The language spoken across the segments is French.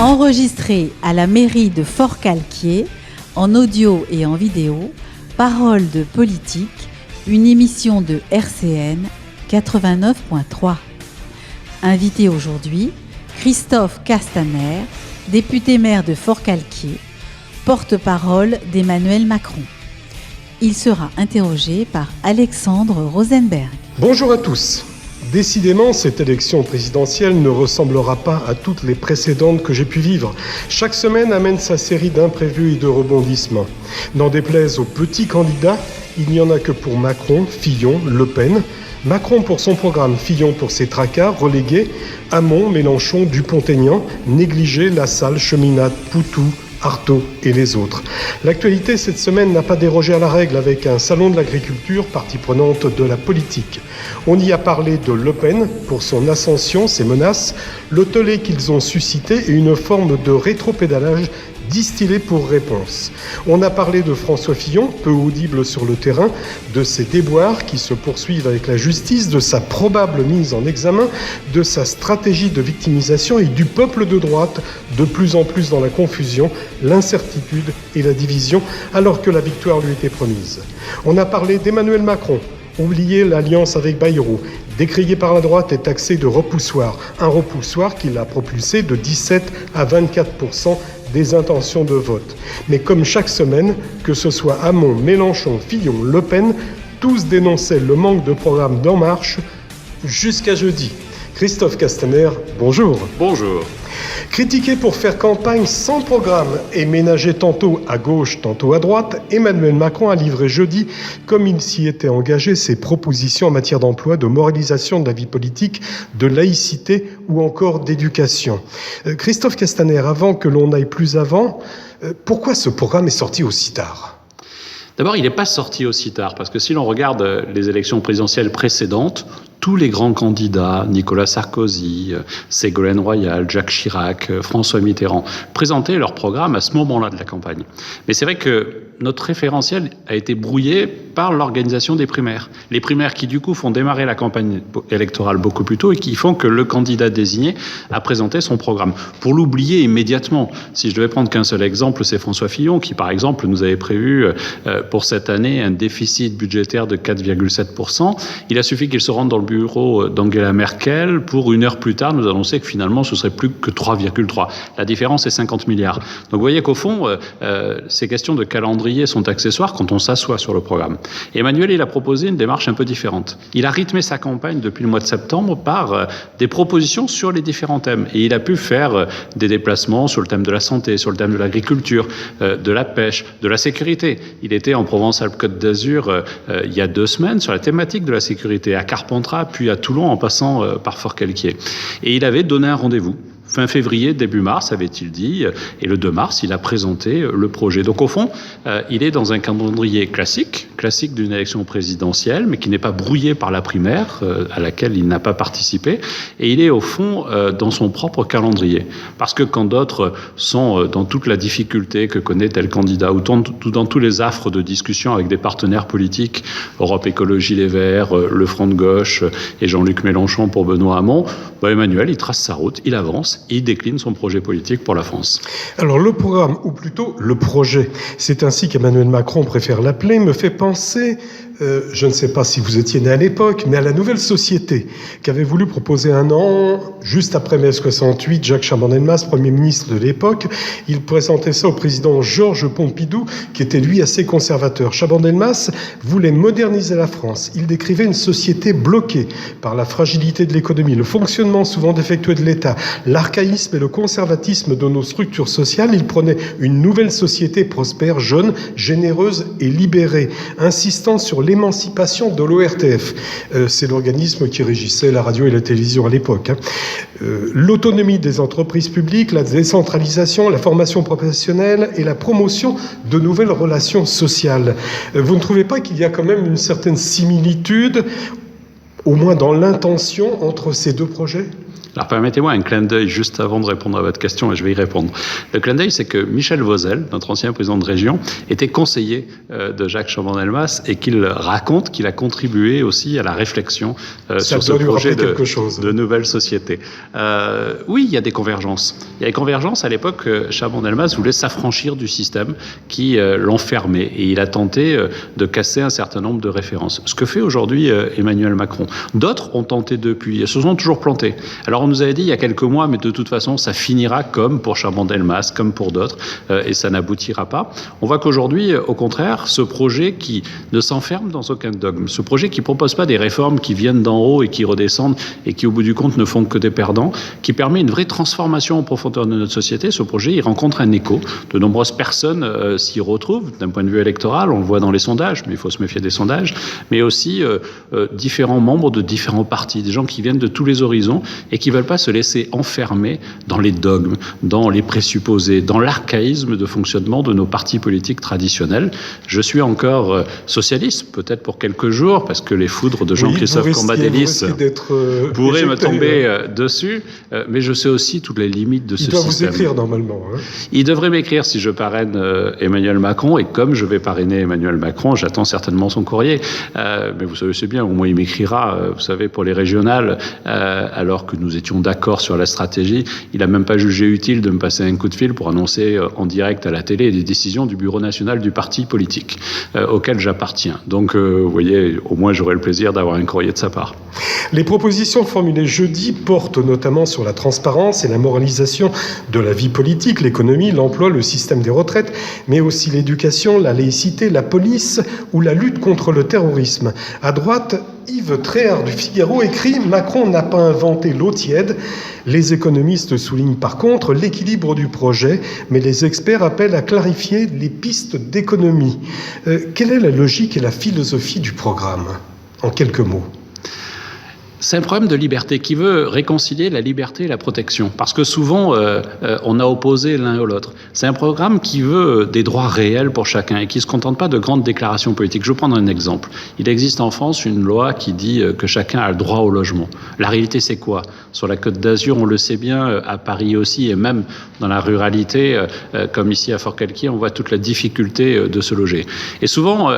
Enregistré à la mairie de Forcalquier, en audio et en vidéo, Paroles de politique, une émission de RCN 89.3. Invité aujourd'hui, Christophe Castaner, député maire de Forcalquier, porte-parole d'Emmanuel Macron. Il sera interrogé par Alexandre Rosenberg. Bonjour à tous. Décidément, cette élection présidentielle ne ressemblera pas à toutes les précédentes que j'ai pu vivre. Chaque semaine amène sa série d'imprévus et de rebondissements. N'en déplaise aux petits candidats, il n'y en a que pour Macron, Fillon, Le Pen. Macron pour son programme, Fillon pour ses tracas, relégués, Hamon, Mélenchon, Dupont-Aignan, négligés, Lassalle, Cheminade, Poutou, Artaud et les autres. L'actualité cette semaine n'a pas dérogé à la règle avec un salon de l'agriculture, partie prenante de la politique. On y a parlé de Le Pen pour son ascension, ses menaces, le tollé qu'ils ont suscité et une forme de rétropédalage distillé pour réponse. On a parlé de François Fillon, peu audible sur le terrain, de ses déboires qui se poursuivent avec la justice, de sa probable mise en examen, de sa stratégie de victimisation et du peuple de droite, de plus en plus dans la confusion, l'incertitude et la division, alors que la victoire lui était promise. On a parlé d'Emmanuel Macron, oublié l'alliance avec Bayrou, décrié par la droite et taxé de repoussoir, un repoussoir qui l'a propulsé de 17 à 24% des intentions de vote. Mais comme chaque semaine, que ce soit Hamon, Mélenchon, Fillon, Le Pen, tous dénonçaient le manque de programme d'En Marche jusqu'à jeudi. Christophe Castaner, bonjour. Bonjour. Critiqué pour faire campagne sans programme et ménager tantôt à gauche, tantôt à droite, Emmanuel Macron a livré jeudi, comme il s'y était engagé, ses propositions en matière d'emploi, de moralisation de la vie politique, de laïcité ou encore d'éducation. Christophe Castaner, avant que l'on aille plus avant, pourquoi ce programme est sorti aussi tard ? D'abord, il n'est pas sorti aussi tard, parce que si l'on regarde les élections présidentielles précédentes, tous les grands candidats, Nicolas Sarkozy, Ségolène Royal, Jacques Chirac, François Mitterrand, présentaient leur programme à ce moment-là de la campagne. Mais c'est vrai que notre référentiel a été brouillé par l'organisation des primaires. Les primaires qui, du coup, font démarrer la campagne électorale beaucoup plus tôt et qui font que le candidat désigné a présenté son programme. Pour l'oublier immédiatement, si je devais prendre qu'un seul exemple, c'est François Fillon qui, par exemple, nous avait prévu pour cette année un déficit budgétaire de 4,7%. Il a suffi qu'il se rende dans le bureau d'Angela Merkel pour une heure plus tard nous annoncer que finalement ce serait plus que 3,3. La différence est 50 milliards. Donc vous voyez qu'au fond, ces questions de calendrier sont accessoires quand on s'assoit sur le programme. Et Emmanuel, il a proposé une démarche un peu différente. Il a rythmé sa campagne depuis le mois de septembre par des propositions sur les différents thèmes. Et il a pu faire des déplacements sur le thème de la santé, sur le thème de l'agriculture, de la pêche, de la sécurité. Il était en Provence-Alpes-Côte d'Azur il y a 2 semaines sur la thématique de la sécurité, à Carpentras, puis à Toulon en passant par Forcalquier. Et il avait donné un rendez-vous. Fin février, début mars, avait-il dit, et le 2 mars, il a présenté le projet. Donc au fond, il est dans un calendrier classique d'une élection présidentielle, mais qui n'est pas brouillé par la primaire, à laquelle il n'a pas participé, et il est au fond dans son propre calendrier. Parce que quand d'autres sont dans toute la difficulté que connaît tel candidat, ou dans tous les affres de discussion avec des partenaires politiques, Europe Écologie Les Verts, le Front de Gauche et Jean-Luc Mélenchon pour Benoît Hamon, Emmanuel, il trace sa route, il avance, il décline son projet politique pour la France. Alors le programme, ou plutôt le projet, c'est ainsi qu'Emmanuel Macron préfère l'appeler, me fait penser, je ne sais pas si vous étiez né à l'époque, mais à la Nouvelle Société, qu'avait voulu proposer un an, juste après mai 68, Jacques Chaban-Delmas, Premier ministre de l'époque. Il présentait ça au président Georges Pompidou, qui était lui assez conservateur. Chaban-Delmas voulait moderniser la France. Il décrivait une société bloquée par la fragilité de l'économie, le fonctionnement souvent défectueux de l'État, l'archaïsme et le conservatisme de nos structures sociales. Il prenait une nouvelle société prospère, jeune, généreuse et libérée, insistant sur l'émancipation de l'ORTF. C'est l'organisme qui régissait la radio et la télévision à l'époque. L'autonomie des entreprises publiques, la décentralisation, la formation professionnelle et la promotion de nouvelles relations sociales. Vous ne trouvez pas qu'il y a quand même une certaine similitude, au moins dans l'intention, entre ces deux projets ? Alors permettez-moi un clin d'œil juste avant de répondre à votre question, et je vais y répondre. Le clin d'œil, c'est que Michel Vauzel, notre ancien président de région, était conseiller de Jacques Chaban-Delmas et qu'il raconte qu'il a contribué aussi à la réflexion sur ce projet de nouvelle société. Oui, il y a des convergences. Il y a des convergences. À l'époque, Chaban-Delmas voulait s'affranchir du système qui l'enfermait et il a tenté de casser un certain nombre de références. Ce que fait aujourd'hui Emmanuel Macron. D'autres ont tenté depuis et se sont toujours plantés. Alors on nous avait dit il y a quelques mois, mais de toute façon, ça finira comme pour Chaban-Delmas, comme pour d'autres, et ça n'aboutira pas. On voit qu'aujourd'hui, au contraire, ce projet qui ne s'enferme dans aucun dogme, ce projet qui ne propose pas des réformes qui viennent d'en haut et qui redescendent et qui, au bout du compte, ne font que des perdants, qui permet une vraie transformation en profondeur de notre société, ce projet, il rencontre un écho. De nombreuses personnes s'y retrouvent, d'un point de vue électoral, on le voit dans les sondages, mais il faut se méfier des sondages, mais aussi différents membres de différents partis, des gens qui viennent de tous les horizons et qui ne veulent pas se laisser enfermer dans les dogmes, dans les présupposés, dans l'archaïsme de fonctionnement de nos partis politiques traditionnels. Je suis encore socialiste, peut-être pour quelques jours, parce que les foudres de Jean-Christophe Cambadélis pourraient me tomber dessus, mais je sais aussi toutes les limites de ce système. Il doit vous écrire normalement. Il devrait m'écrire si je parraine Emmanuel Macron, et comme je vais parrainer Emmanuel Macron, j'attends certainement son courrier. Mais vous savez, c'est bien, au moins il m'écrira, vous savez, pour les régionales, alors que nous étions d'accord sur la stratégie, il n'a même pas jugé utile de me passer un coup de fil pour annoncer en direct à la télé les décisions du bureau national du parti politique auquel j'appartiens. Donc, vous voyez, au moins j'aurai le plaisir d'avoir un courrier de sa part. Les propositions formulées jeudi portent notamment sur la transparence et la moralisation de la vie politique, l'économie, l'emploi, le système des retraites, mais aussi l'éducation, la laïcité, la police ou la lutte contre le terrorisme. À droite, Yves Tréhard du Figaro écrit « Macron n'a pas inventé l'eau tiède ». Les économistes soulignent par contre l'équilibre du projet, mais les experts appellent à clarifier les pistes d'économie. Quelle est la logique et la philosophie du programme ? En quelques mots. C'est un problème de liberté qui veut réconcilier la liberté et la protection. Parce que souvent, on a opposé l'un à l'autre. C'est un programme qui veut des droits réels pour chacun et qui ne se contente pas de grandes déclarations politiques. Je vais prendre un exemple. Il existe en France une loi qui dit que chacun a le droit au logement. La réalité, c'est quoi ? Sur la Côte d'Azur, on le sait bien, à Paris aussi, et même dans la ruralité, comme ici à Forcalquier, on voit toute la difficulté de se loger. Et souvent,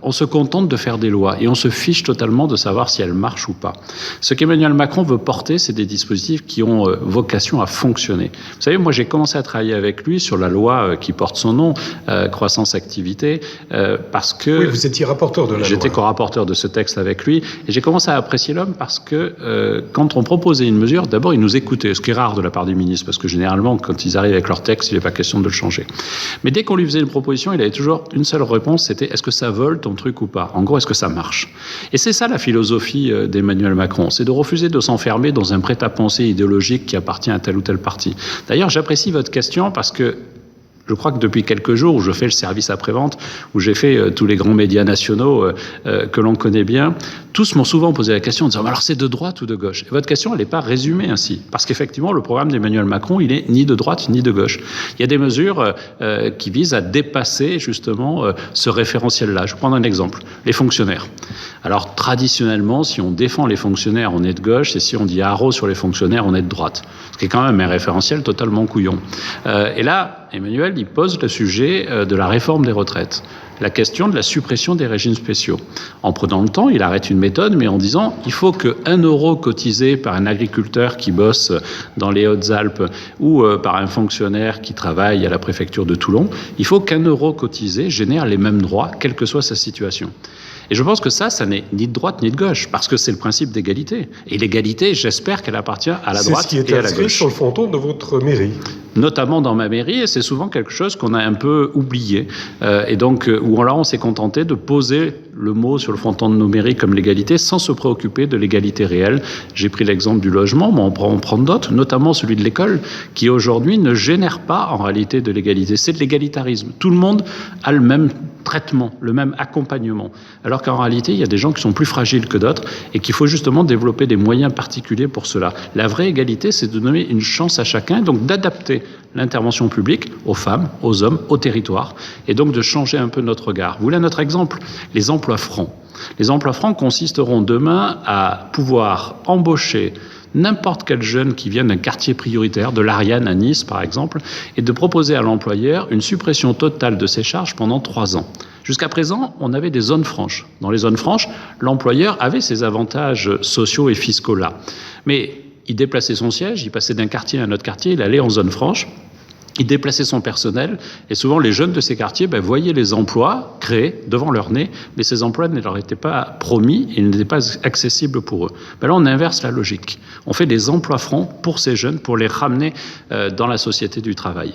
on se contente de faire des lois et on se fiche totalement de savoir si elles marchent ou pas. Ce qu'Emmanuel Macron veut porter, c'est des dispositifs qui ont vocation à fonctionner. Vous savez, moi j'ai commencé à travailler avec lui sur la loi qui porte son nom, croissance-activité, parce que... Oui, vous étiez rapporteur de la loi. J'étais co-rapporteur de ce texte avec lui, et j'ai commencé à apprécier l'homme parce que quand on proposait une mesure, d'abord il nous écoutait, ce qui est rare de la part du ministre, parce que généralement, quand ils arrivent avec leur texte, il n'est pas question de le changer. Mais dès qu'on lui faisait une proposition, il avait toujours une seule réponse, c'était « est-ce que ça vole ton truc ou pas ?» En gros, est-ce que ça marche ? Et c'est ça la philosophie d'Emmanuel Macron, c'est de refuser de s'enfermer dans un prêt-à-penser idéologique qui appartient à tel ou tel parti. D'ailleurs, j'apprécie votre question parce que je crois que depuis quelques jours où je fais le service après-vente, où j'ai fait tous les grands médias nationaux que l'on connaît bien, tous m'ont souvent posé la question en disant « alors c'est de droite ou de gauche ?» Et votre question, elle n'est pas résumée ainsi. Parce qu'effectivement, le programme d'Emmanuel Macron, il n'est ni de droite ni de gauche. Il y a des mesures qui visent à dépasser justement ce référentiel-là. Je vais prendre un exemple. Les fonctionnaires. Alors traditionnellement, si on défend les fonctionnaires, on est de gauche, et si on dit haro sur les fonctionnaires, on est de droite. Ce qui est quand même un référentiel totalement couillon. Et là, Emmanuel, il pose le sujet de la réforme des retraites, la question de la suppression des régimes spéciaux. En prenant le temps, il arrête une méthode, mais en disant il faut que 1 euro cotisé par un agriculteur qui bosse dans les Hautes-Alpes ou par un fonctionnaire qui travaille à la préfecture de Toulon, il faut qu'1 euro cotisé génère les mêmes droits, quelle que soit sa situation. Et je pense que ça n'est ni de droite ni de gauche, parce que c'est le principe d'égalité. Et l'égalité, j'espère qu'elle appartient à la droite et à la gauche. C'est ce qui est inscrit sur le fronton de votre mairie. Notamment dans ma mairie, et c'est souvent quelque chose qu'on a un peu oublié. Et donc, où là, on s'est contenté de poser le mot sur le fronton de nos mairies comme l'égalité, sans se préoccuper de l'égalité réelle. J'ai pris l'exemple du logement, mais on peut en prendre d'autres, notamment celui de l'école, qui aujourd'hui ne génère pas en réalité de l'égalité. C'est de l'égalitarisme. Tout le monde a le même traitement, le même accompagnement. Alors qu'en réalité, il y a des gens qui sont plus fragiles que d'autres et qu'il faut justement développer des moyens particuliers pour cela. La vraie égalité, c'est de donner une chance à chacun, donc d'adapter l'intervention publique aux femmes, aux hommes, au territoire, et donc de changer un peu notre regard. Vous voulez un autre exemple ? Les emplois francs. Les emplois francs consisteront demain à pouvoir embaucher n'importe quel jeune qui vient d'un quartier prioritaire, de l'Ariane à Nice par exemple, et de proposer à l'employeur une suppression totale de ses charges pendant 3 ans. Jusqu'à présent, on avait des zones franches. Dans les zones franches, l'employeur avait ses avantages sociaux et fiscaux là. Mais il déplaçait son siège, il passait d'un quartier à un autre quartier, il allait en zone franche. Il déplaçait son personnel et souvent les jeunes de ces quartiers voyaient les emplois créés devant leur nez, mais ces emplois ne leur étaient pas promis et n'étaient pas accessibles pour eux. Là, on inverse la logique. On fait des emplois francs pour ces jeunes, pour les ramener dans la société du travail.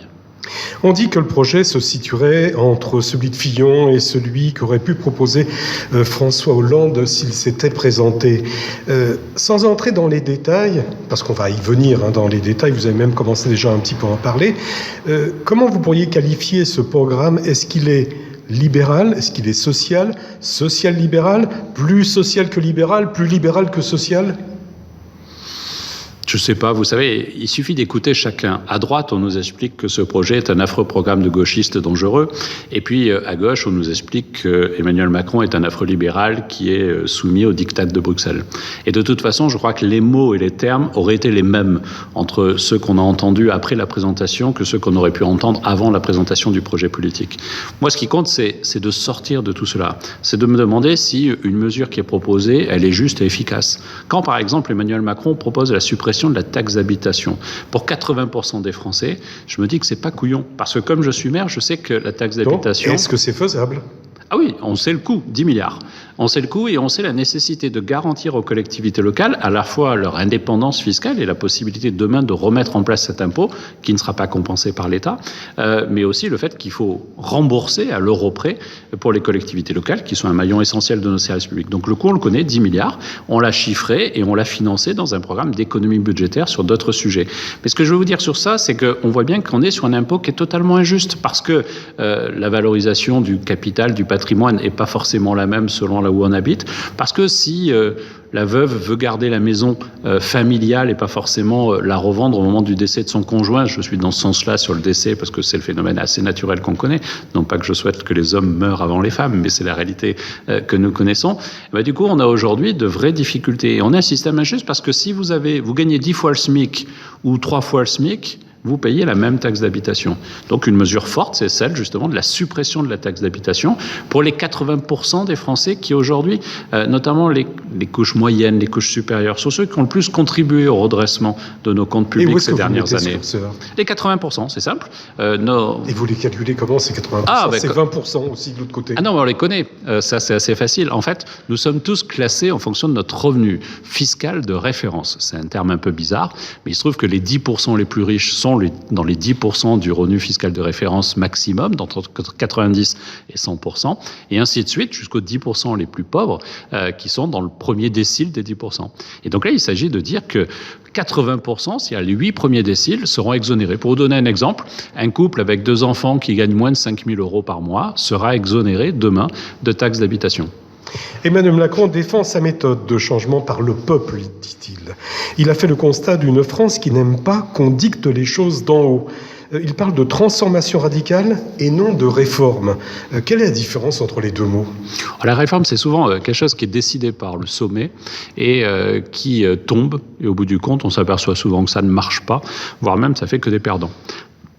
On dit que le projet se situerait entre celui de Fillon et celui qu'aurait pu proposer François Hollande s'il s'était présenté. Sans entrer dans les détails, parce qu'on va y venir dans les détails, vous avez même commencé déjà un petit peu à en parler, comment vous pourriez qualifier ce programme? Est-ce qu'il est libéral? Est-ce qu'il est social? Social-libéral? Plus social que libéral? Plus libéral que social? Je ne sais pas, vous savez, il suffit d'écouter chacun. À droite, on nous explique que ce projet est un affreux programme de gauchistes dangereux. Et puis, à gauche, on nous explique qu'Emmanuel Macron est un affreux libéral qui est soumis aux diktats de Bruxelles. Et de toute façon, je crois que les mots et les termes auraient été les mêmes entre ceux qu'on a entendus après la présentation que ceux qu'on aurait pu entendre avant la présentation du projet politique. Moi, ce qui compte, c'est de sortir de tout cela. C'est de me demander si une mesure qui est proposée, elle est juste et efficace. Quand, par exemple, Emmanuel Macron propose la suppression de la taxe d'habitation pour 80% des Français, je me dis que c'est pas couillon. Parce que comme je suis maire, je sais que la taxe d'habitation... Est-ce que c'est faisable ? Ah oui, on sait le coût, 10 milliards. On sait le coût et on sait la nécessité de garantir aux collectivités locales à la fois leur indépendance fiscale et la possibilité demain de remettre en place cet impôt qui ne sera pas compensé par l'État, mais aussi le fait qu'il faut rembourser à l'euro près pour les collectivités locales qui sont un maillon essentiel de nos services publics. Donc le coût, on le connaît, 10 milliards, on l'a chiffré et on l'a financé dans un programme d'économie budgétaire sur d'autres sujets. Mais ce que je veux vous dire sur ça, c'est qu'on voit bien qu'on est sur un impôt qui est totalement injuste parce que la valorisation du capital, du patrimoine n'est pas forcément la même selon là où on habite, parce que si la veuve veut garder la maison familiale et pas forcément la revendre au moment du décès de son conjoint, je suis dans ce sens-là sur le décès parce que c'est le phénomène assez naturel qu'on connaît, non pas que je souhaite que les hommes meurent avant les femmes, mais c'est la réalité que nous connaissons. Du coup, on a aujourd'hui de vraies difficultés. Et on a un système injuste parce que si vous gagnez 10 fois le SMIC ou 3 fois le SMIC, vous payez la même taxe d'habitation. Donc une mesure forte, c'est celle justement de la suppression de la taxe d'habitation pour les 80% des Français qui aujourd'hui, notamment les couches moyennes, les couches supérieures, sont ceux qui ont le plus contribué au redressement de nos comptes publics ces dernières années. Les 80%, c'est simple. Et vous les calculez comment ces 80%? C'est 20% aussi de l'autre côté. Ah non, mais on les connaît. Ça, c'est assez facile. En fait, nous sommes tous classés en fonction de notre revenu fiscal de référence. C'est un terme un peu bizarre, mais il se trouve que les 10% les plus riches sont dans les 10% du revenu fiscal de référence maximum, d'entre 90 et 100%, et ainsi de suite jusqu'aux 10% les plus pauvres qui sont dans le premier décile des 10%. Et donc là, il s'agit de dire que 80%, c'est-à-dire les 8 premiers déciles, seront exonérés. Pour vous donner un exemple, un couple avec 2 enfants qui gagne moins de 5 000 € par mois sera exonéré demain de taxes d'habitation. Emmanuel Macron défend sa méthode de changement par le peuple, dit-il. Il a fait le constat d'une France qui n'aime pas qu'on dicte les choses d'en haut. Il parle de transformation radicale et non de réforme. Quelle est la différence entre les deux mots ? La réforme, c'est souvent quelque chose qui est décidé par le sommet et qui tombe. Et au bout du compte, on s'aperçoit souvent que ça ne marche pas, voire même ça fait que des perdants.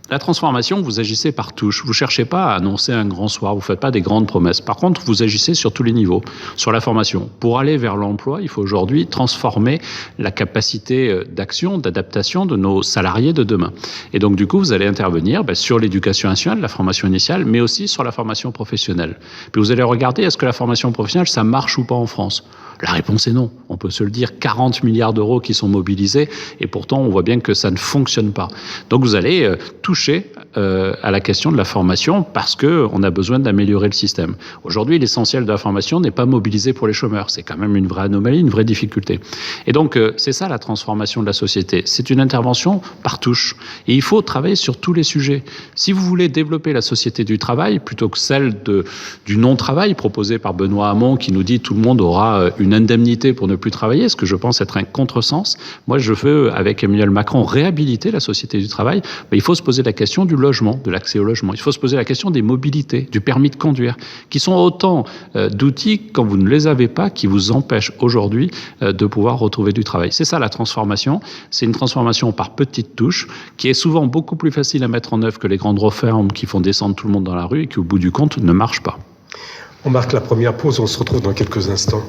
La transformation, vous agissez par touche. Vous ne cherchez pas à annoncer un grand soir, vous ne faites pas des grandes promesses. Par contre, vous agissez sur tous les niveaux. Sur la formation, pour aller vers l'emploi, il faut aujourd'hui transformer la capacité d'action, d'adaptation de nos salariés de demain. Et donc, du coup, vous allez intervenir sur l'éducation nationale, la formation initiale, mais aussi sur la formation professionnelle. Puis vous allez regarder, est-ce que la formation professionnelle, ça marche ou pas en France ? La réponse est non. On peut se le dire, 40 milliards d'euros qui sont mobilisés, et pourtant, on voit bien que ça ne fonctionne pas. Donc, vous allez toucher à la question de la formation parce qu'on a besoin d'améliorer le système. Aujourd'hui, l'essentiel de la formation n'est pas mobilisé pour les chômeurs. C'est quand même une vraie anomalie, une vraie difficulté. Et donc, c'est ça la transformation de la société. C'est une intervention par touche. Et il faut travailler sur tous les sujets. Si vous voulez développer la société du travail, plutôt que celle du non-travail proposée par Benoît Hamon, qui nous dit tout le monde aura une une indemnité pour ne plus travailler, ce que je pense être un contresens. Moi, je veux, avec Emmanuel Macron, réhabiliter la société du travail. Mais il faut se poser la question du logement, de l'accès au logement. Il faut se poser la question des mobilités, du permis de conduire, qui sont autant d'outils, quand vous ne les avez pas, qui vous empêchent aujourd'hui de pouvoir retrouver du travail. C'est ça la transformation. C'est une transformation par petites touches, qui est souvent beaucoup plus facile à mettre en œuvre que les grandes réformes qui font descendre tout le monde dans la rue et qui, au bout du compte, ne marchent pas. On marque la première pause, on se retrouve dans quelques instants.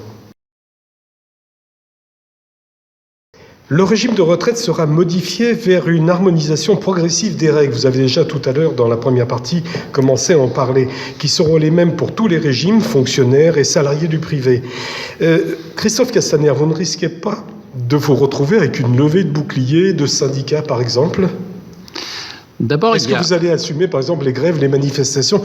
Le régime de retraite sera modifié vers une harmonisation progressive des règles. Vous avez déjà tout à l'heure, dans la première partie, commencé à en parler, qui seront les mêmes pour tous les régimes, fonctionnaires et salariés du privé. Christophe Castaner, vous ne risquez pas de vous retrouver avec une levée de boucliers de syndicats, par exemple ? D'abord, est-ce que vous allez assumer, par exemple, les grèves, les manifestations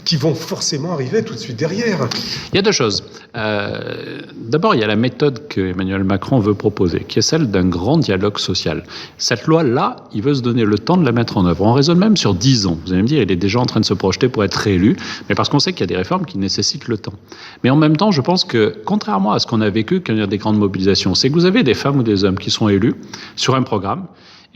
qui vont forcément arriver tout de suite derrière? Il y a deux choses. D'abord, il y a la méthode que Emmanuel Macron veut proposer, qui est celle d'un grand dialogue social. Cette loi-là, il veut se donner le temps de la mettre en œuvre. On raisonne même sur 10 ans. Vous allez me dire, il est déjà en train de se projeter pour être réélu, mais parce qu'on sait qu'il y a des réformes qui nécessitent le temps. Mais en même temps, je pense que, contrairement à ce qu'on a vécu quand il y a des grandes mobilisations, c'est que vous avez des femmes ou des hommes qui sont élus sur un programme,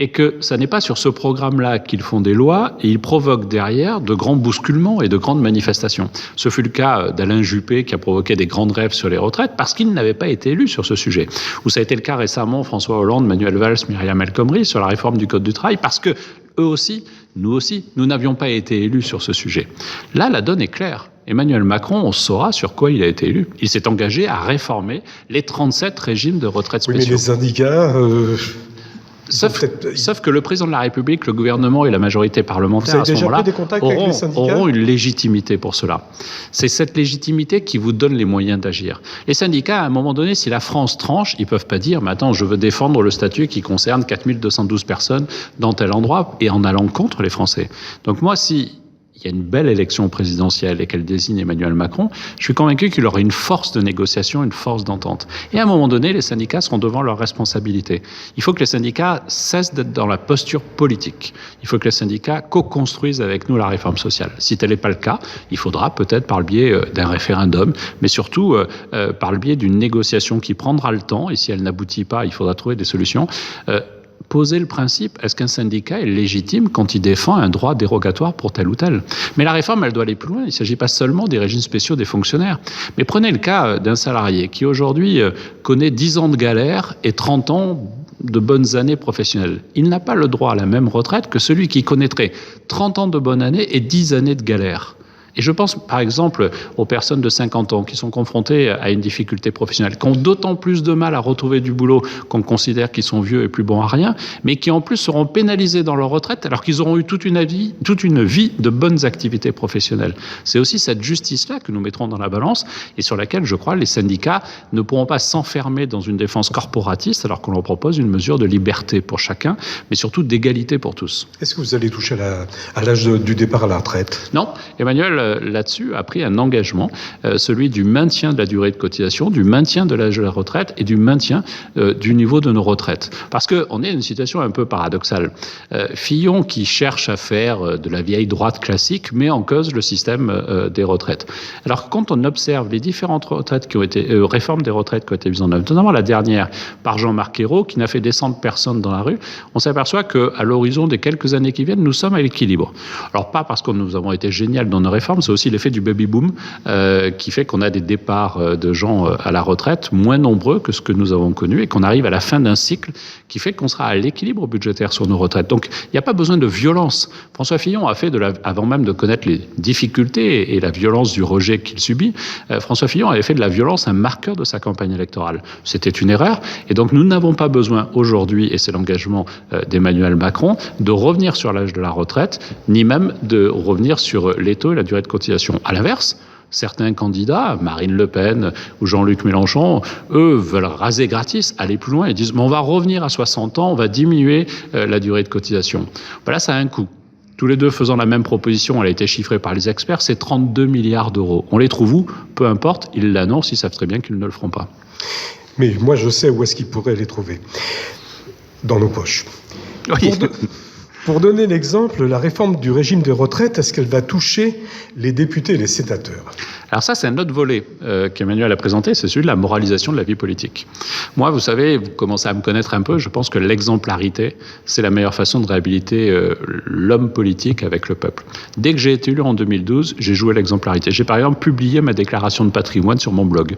et que ça n'est pas sur ce programme-là qu'ils font des lois, et ils provoquent derrière de grands bousculements et de grandes manifestations. Ce fut le cas d'Alain Juppé, qui a provoqué des grandes grèves sur les retraites, parce qu'il n'avait pas été élu sur ce sujet. Ou ça a été le cas récemment, François Hollande, Manuel Valls, Myriam El Khomri, sur la réforme du Code du travail, parce que eux aussi, nous n'avions pas été élus sur ce sujet. Là, la donne est claire. Emmanuel Macron, on saura sur quoi il a été élu. Il s'est engagé à réformer les 37 régimes de retraite spéciaux. Oui, mais les syndicats... Sauf que le président de la République, le gouvernement et la majorité parlementaire, à ce moment-là, auront une légitimité pour cela. C'est cette légitimité qui vous donne les moyens d'agir. Les syndicats, à un moment donné, si la France tranche, ils ne peuvent pas dire « Mais attends, je veux défendre le statut qui concerne 4212 personnes dans tel endroit » et en allant contre les Français. Donc moi, si il y a une belle élection présidentielle et qu'elle désigne Emmanuel Macron, je suis convaincu qu'il aura une force de négociation, une force d'entente. Et à un moment donné, les syndicats seront devant leurs responsabilités. Il faut que les syndicats cessent d'être dans la posture politique. Il faut que les syndicats co-construisent avec nous la réforme sociale. Si tel n'est pas le cas, il faudra peut-être par le biais d'un référendum, mais surtout par le biais d'une négociation qui prendra le temps, et si elle n'aboutit pas, il faudra trouver des solutions, poser le principe, est-ce qu'un syndicat est légitime quand il défend un droit dérogatoire pour tel ou tel? Mais la réforme, elle doit aller plus loin. Il ne s'agit pas seulement des régimes spéciaux des fonctionnaires. Mais prenez le cas d'un salarié qui aujourd'hui connaît 10 ans de galère et 30 ans de bonnes années professionnelles. Il n'a pas le droit à la même retraite que celui qui connaîtrait 30 ans de bonnes années et 10 années de galère. Et je pense, par exemple, aux personnes de 50 ans qui sont confrontées à une difficulté professionnelle, qui ont d'autant plus de mal à retrouver du boulot qu'on considère qu'ils sont vieux et plus bons à rien, mais qui en plus seront pénalisés dans leur retraite alors qu'ils auront eu toute une vie de bonnes activités professionnelles. C'est aussi cette justice-là que nous mettrons dans la balance et sur laquelle, je crois, les syndicats ne pourront pas s'enfermer dans une défense corporatiste alors qu'on leur propose une mesure de liberté pour chacun, mais surtout d'égalité pour tous. Est-ce que vous allez toucher à l'âge du départ à la retraite? Non. Emmanuel, là-dessus, a pris un engagement, celui du maintien de la durée de cotisation, du maintien de l'âge de la retraite et du maintien du niveau de nos retraites. Parce qu'on est dans une situation un peu paradoxale. Fillon, qui cherche à faire de la vieille droite classique, met en cause le système des retraites. Alors, quand on observe les différentes retraites qui ont été, réformes des retraites qui ont été mises en œuvre, notamment la dernière par Jean-Marc Ayrault, qui n'a fait descendre personne dans la rue, on s'aperçoit qu'à l'horizon des quelques années qui viennent, nous sommes à l'équilibre. Alors, pas parce que nous avons été géniaux dans nos réformes, c'est aussi l'effet du baby-boom qui fait qu'on a des départs de gens à la retraite moins nombreux que ce que nous avons connu et qu'on arrive à la fin d'un cycle qui fait qu'on sera à l'équilibre budgétaire sur nos retraites. Donc, il n'y a pas besoin de violence. François Fillon a fait, avant même de connaître les difficultés et la violence du rejet qu'il subit, François Fillon avait fait de la violence un marqueur de sa campagne électorale. C'était une erreur et donc nous n'avons pas besoin aujourd'hui, et c'est l'engagement d'Emmanuel Macron, de revenir sur l'âge de la retraite, ni même de revenir sur les taux et la durée de cotisation. À l'inverse, certains candidats, Marine Le Pen ou Jean-Luc Mélenchon, eux veulent raser gratis, aller plus loin et disent mais on va revenir à 60 ans, on va diminuer la durée de cotisation. Là, ça a un coût. Tous les deux faisant la même proposition, elle a été chiffrée par les experts, c'est 32 milliards d'euros. On les trouve où? Peu importe, ils l'annoncent, ils savent très bien qu'ils ne le feront pas. Mais moi, je sais où est-ce qu'ils pourraient les trouver. Dans nos poches. Oui. Pour donner l'exemple, la réforme du régime des retraites, est-ce qu'elle va toucher les députés et les sénateurs ? Alors ça, c'est un autre volet qu'Emmanuel a présenté, c'est celui de la moralisation de la vie politique. Moi, vous savez, vous commencez à me connaître un peu, je pense que l'exemplarité, c'est la meilleure façon de réhabiliter l'homme politique avec le peuple. Dès que j'ai été élu en 2012, j'ai joué l'exemplarité. J'ai par exemple publié ma déclaration de patrimoine sur mon blog.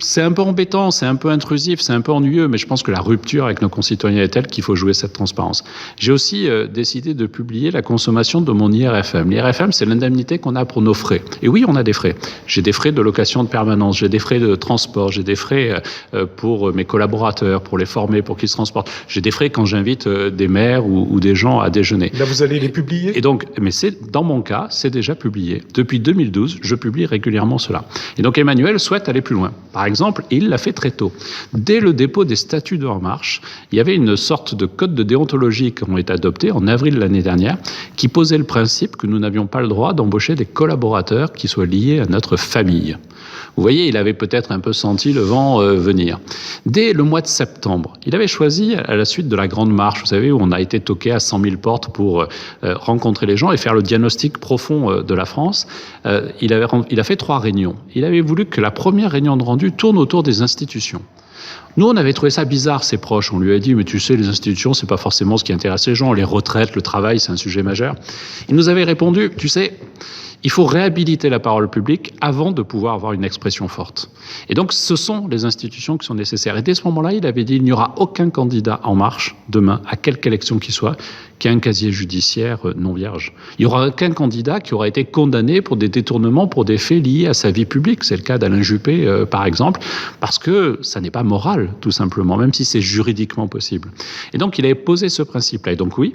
C'est un peu embêtant, c'est un peu intrusif, c'est un peu ennuyeux, mais je pense que la rupture avec nos concitoyens est telle qu'il faut jouer cette transparence. J'ai aussi décidé de publier la consommation de mon IRFM. L'IRFM, c'est l'indemnité qu'on a pour nos frais. Et oui, on a des frais. J'ai des frais de location de permanence, j'ai des frais de transport, j'ai des frais pour mes collaborateurs, pour les former, pour qu'ils se transportent. J'ai des frais quand j'invite des maires ou des gens à déjeuner. Là, vous allez les publier ? Et donc, mais dans mon cas, c'est déjà publié. Depuis 2012, je publie régulièrement cela. Et donc, Emmanuel souhaite aller plus loin. Par exemple, et il l'a fait très tôt. Dès le dépôt des statuts de En Marche, il y avait une sorte de code de déontologie qui ont été adoptés en avril de l'année dernière, qui posait le principe que nous n'avions pas le droit d'embaucher des collaborateurs qui soient liés à notre famille. Vous voyez, il avait peut-être un peu senti le vent venir. Dès le mois de septembre, il avait choisi, à la suite de la Grande Marche, vous savez, où on a été toqué à 100 000 portes pour rencontrer les gens et faire le diagnostic profond de la France, il a fait 3 réunions. Il avait voulu que la première réunion de rendu tourne autour des institutions. Nous, on avait trouvé ça bizarre, ses proches. On lui a dit, mais tu sais, les institutions, c'est pas forcément ce qui intéresse les gens. Les retraites, le travail, c'est un sujet majeur. Il nous avait répondu, tu sais, il faut réhabiliter la parole publique avant de pouvoir avoir une expression forte. Et donc, ce sont les institutions qui sont nécessaires. Et dès ce moment-là, il avait dit, il n'y aura aucun candidat En Marche, demain, à quelque élection qu'il soit, qui a un casier judiciaire non vierge. Il n'y aura aucun candidat qui aura été condamné pour des détournements, pour des faits liés à sa vie publique. C'est le cas d'Alain Juppé, par exemple, parce que ça n'est pas moral, tout simplement, même si c'est juridiquement possible. Et donc, il avait posé ce principe-là. Et donc, oui,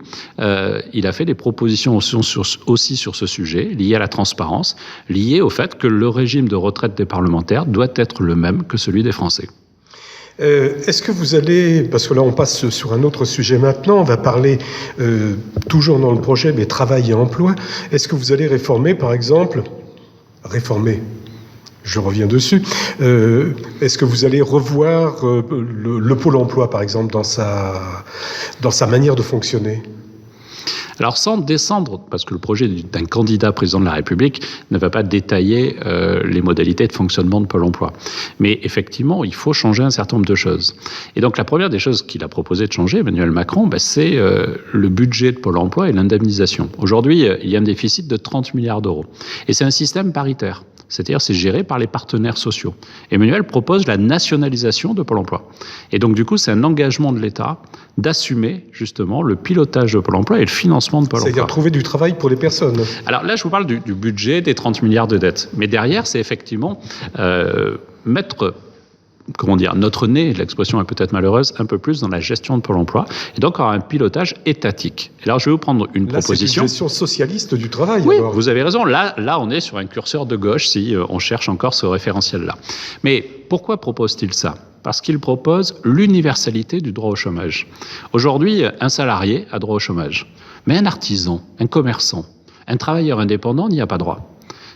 il a fait des propositions aussi sur ce sujet, liées à la transparence, liées au fait que le régime de retraite des parlementaires doit être le même que celui des Français. Est-ce que vous allez, parce que là on passe sur un autre sujet maintenant, on va parler toujours dans le projet, mais travail et emploi, est-ce que vous allez réformer, par exemple, je reviens dessus, est-ce que vous allez revoir le Pôle emploi, par exemple, dans sa manière de fonctionner ? Alors sans descendre, parce que le projet d'un candidat président de la République ne va pas détailler les modalités de fonctionnement de Pôle emploi. Mais effectivement, il faut changer un certain nombre de choses. Et donc la première des choses qu'il a proposé de changer, Emmanuel Macron, c'est le budget de Pôle emploi et l'indemnisation. Aujourd'hui, il y a un déficit de 30 milliards d'euros. Et c'est un système paritaire. C'est-à-dire c'est géré par les partenaires sociaux. Emmanuel propose la nationalisation de Pôle emploi. Et donc du coup, c'est un engagement de l'État d'assumer justement le pilotage de Pôle emploi et le financement de Pôle emploi. C'est-à-dire trouver du travail pour les personnes. Alors là, je vous parle du budget des 30 milliards de dettes. Mais derrière, c'est effectivement mettre notre nez, l'expression est peut-être malheureuse, un peu plus dans la gestion de Pôle emploi, et donc avoir un pilotage étatique. Et alors, je vais vous prendre une proposition. C'est une gestion socialiste du travail. Oui, alors. Vous avez raison. Là, on est sur un curseur de gauche si on cherche encore ce référentiel-là. Mais pourquoi propose-t-il ça ? Parce qu'il propose l'universalité du droit au chômage. Aujourd'hui, un salarié a droit au chômage. Mais un artisan, un commerçant, un travailleur indépendant n'y a pas droit.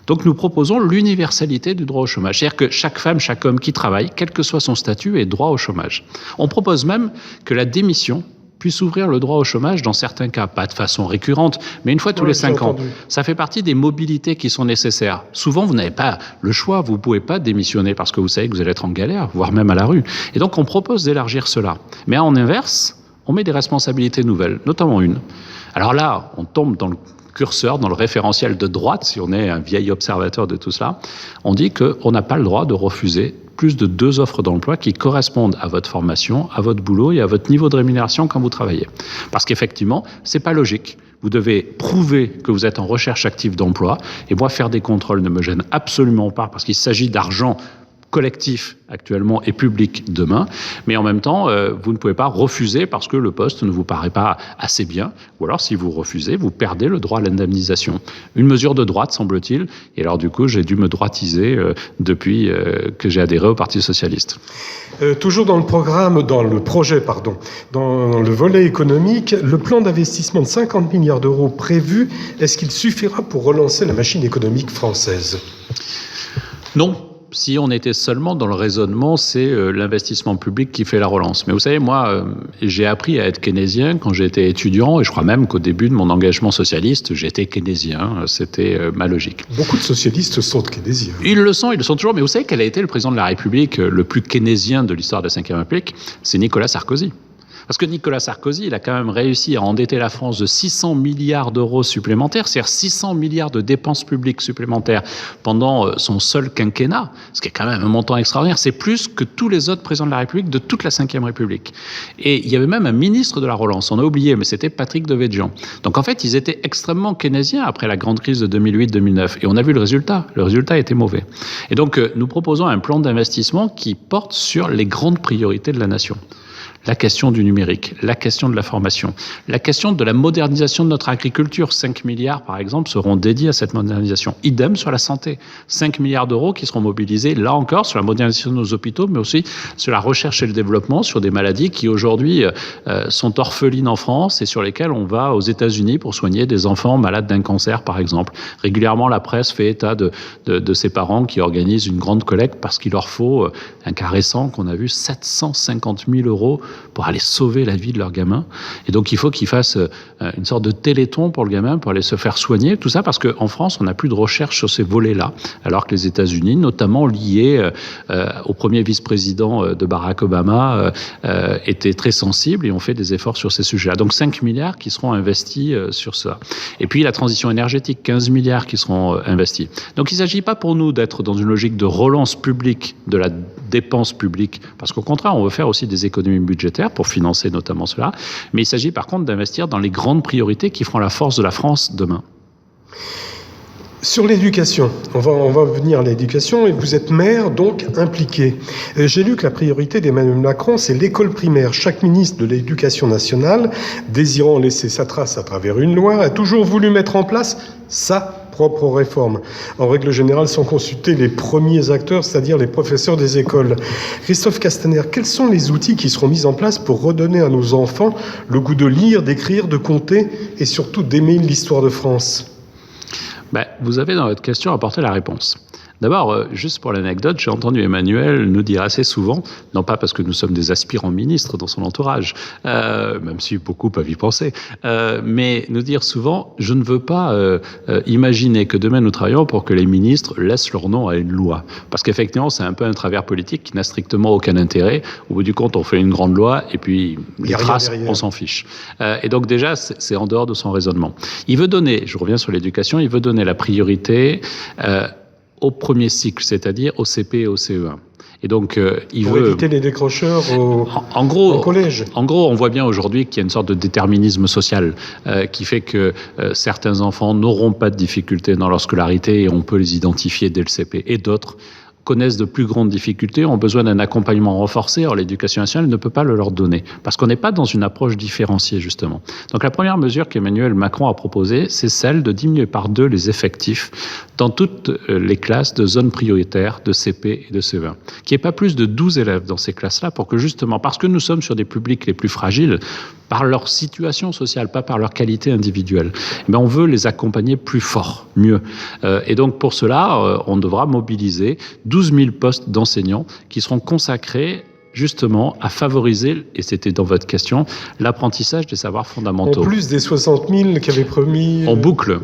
Donc nous proposons l'universalité du droit au chômage. C'est-à-dire que chaque femme, chaque homme qui travaille, quel que soit son statut, ait droit au chômage. On propose même que la démission puisse ouvrir le droit au chômage dans certains cas, pas de façon récurrente, mais une fois tous les 5 ans. Ça fait partie des mobilités qui sont nécessaires. Souvent, vous n'avez pas le choix, vous ne pouvez pas démissionner parce que vous savez que vous allez être en galère, voire même à la rue. Et donc on propose d'élargir cela. Mais en inverse, on met des responsabilités nouvelles, notamment une. Alors là, on tombe dans le curseur, dans le référentiel de droite, si on est un vieil observateur de tout cela, on dit qu'on n'a pas le droit de refuser plus de 2 offres d'emploi qui correspondent à votre formation, à votre boulot et à votre niveau de rémunération quand vous travaillez. Parce qu'effectivement, c'est pas logique. Vous devez prouver que vous êtes en recherche active d'emploi. Et moi, faire des contrôles ne me gêne absolument pas parce qu'il s'agit d'argent collectif actuellement et public demain, mais en même temps, vous ne pouvez pas refuser parce que le poste ne vous paraît pas assez bien, ou alors si vous refusez, vous perdez le droit à l'indemnisation. Une mesure de droite, semble-t-il, et alors du coup, j'ai dû me droitiser depuis que j'ai adhéré au Parti socialiste. Toujours dans le projet, dans le volet économique, le plan d'investissement de 50 milliards d'euros prévu, est-ce qu'il suffira pour relancer la machine économique française ? Non. si on était seulement dans le raisonnement, c'est l'investissement public qui fait la relance. Mais vous savez, moi, j'ai appris à être keynésien quand j'étais étudiant, et je crois même qu'au début de mon engagement socialiste, j'étais keynésien. C'était ma logique. Beaucoup de socialistes sont keynésiens. Ils le sont toujours. Mais vous savez quel a été le président de la République le plus keynésien de l'histoire de la Ve République? C'est Nicolas Sarkozy. Parce que Nicolas Sarkozy, il a quand même réussi à endetter la France de 600 milliards d'euros supplémentaires, c'est-à-dire 600 milliards de dépenses publiques supplémentaires pendant son seul quinquennat, ce qui est quand même un montant extraordinaire. C'est plus que tous les autres présidents de la République de toute la Ve République. Et il y avait même un ministre de la Relance, on a oublié, mais c'était Patrick Devedjian. Donc en fait, ils étaient extrêmement keynésiens après la grande crise de 2008-2009. Et on a vu le résultat. Le résultat était mauvais. Et donc, nous proposons un plan d'investissement qui porte sur les grandes priorités de la nation. La question du numérique, la question de la formation, la question de la modernisation de notre agriculture. 5 milliards, par exemple, seront dédiés à cette modernisation. Idem sur la santé. 5 milliards d'euros qui seront mobilisés, là encore, sur la modernisation de nos hôpitaux, mais aussi sur la recherche et le développement, sur des maladies qui, aujourd'hui, sont orphelines en France et sur lesquelles on va aux États-Unis pour soigner des enfants malades d'un cancer, par exemple. Régulièrement, la presse fait état de ces parents qui organisent une grande collecte parce qu'il leur faut, un cas récent qu'on a vu, 750 000 euros pour aller sauver la vie de leur gamin. Et donc, il faut qu'ils fassent une sorte de téléthon pour le gamin, pour aller se faire soigner. Tout ça parce qu'en France, on n'a plus de recherche sur ces volets-là, alors que les États-Unis, notamment liés au premier vice-président de Barack Obama, étaient très sensibles et ont fait des efforts sur ces sujets-là. Donc, 5 milliards qui seront investis sur ça. Et puis, la transition énergétique, 15 milliards qui seront investis. Donc, il ne s'agit pas pour nous d'être dans une logique de relance publique de la dépense publique, parce qu'au contraire, on veut faire aussi des économies budgétaires pour financer notamment cela. Mais il s'agit par contre d'investir dans les grandes priorités qui feront la force de la France demain. Sur l'éducation, on va venir à l'éducation, et vous êtes maire, donc impliqué. J'ai lu que la priorité d'Emmanuel Macron, c'est l'école primaire. Chaque ministre de l'Éducation nationale, désirant laisser sa trace à travers une loi, a toujours voulu mettre en place sa propre réforme. En règle générale, sans consulter les premiers acteurs, c'est-à-dire les professeurs des écoles. Christophe Castaner, quels sont les outils qui seront mis en place pour redonner à nos enfants le goût de lire, d'écrire, de compter et surtout d'aimer l'histoire de France ? Vous avez dans votre question apporté la réponse. D'abord, juste pour l'anecdote, j'ai entendu Emmanuel nous dire assez souvent, non pas parce que nous sommes des aspirants ministres dans son entourage, même si beaucoup peuvent y penser, mais nous dire souvent, je ne veux pas imaginer que demain nous travaillons pour que les ministres laissent leur nom à une loi. Parce qu'effectivement, c'est un peu un travers politique qui n'a strictement aucun intérêt. Au bout du compte, on fait une grande loi et puis les traces, on s'en fiche. Et donc déjà, c'est en dehors de son raisonnement. Il veut donner, je reviens sur l'éducation, il veut donner la priorité au premier cycle, c'est-à-dire au CP et au CE1. Et donc, pour éviter les décrocheurs au collège. En gros, on voit bien aujourd'hui qu'il y a une sorte de déterminisme social qui fait que certains enfants n'auront pas de difficultés dans leur scolarité et on peut les identifier dès le CP. Et d'autres connaissent de plus grandes difficultés, ont besoin d'un accompagnement renforcé. Or, l'éducation nationale ne peut pas le leur donner, parce qu'on n'est pas dans une approche différenciée, justement. Donc, la première mesure qu'Emmanuel Macron a proposée, c'est celle de diminuer par 2 les effectifs dans toutes les classes de zones prioritaires de CP et de CE1. Qu'il n'y ait pas plus de 12 élèves dans ces classes-là, pour que justement, parce que nous sommes sur des publics les plus fragiles, par leur situation sociale, pas par leur qualité individuelle, on veut les accompagner plus fort, mieux. Et donc, pour cela, on devra mobiliser 12 000 postes d'enseignants qui seront consacrés justement à favoriser, et c'était dans votre question, l'apprentissage des savoirs fondamentaux. En plus des 60 000 qu'avait promis... On boucle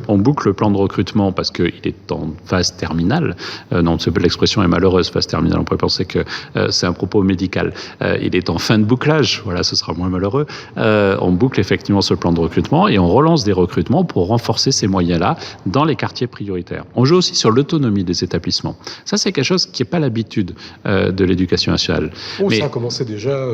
le plan de recrutement parce qu'il est en phase terminale. Non, l'expression est malheureuse, phase terminale. On pourrait penser que c'est un propos médical. Il est en fin de bouclage, voilà, ce sera moins malheureux. On boucle effectivement ce plan de recrutement et on relance des recrutements pour renforcer ces moyens-là dans les quartiers prioritaires. On joue aussi sur l'autonomie des établissements. Ça, c'est quelque chose qui n'est pas l'habitude de l'éducation nationale. Ça a commencé déjà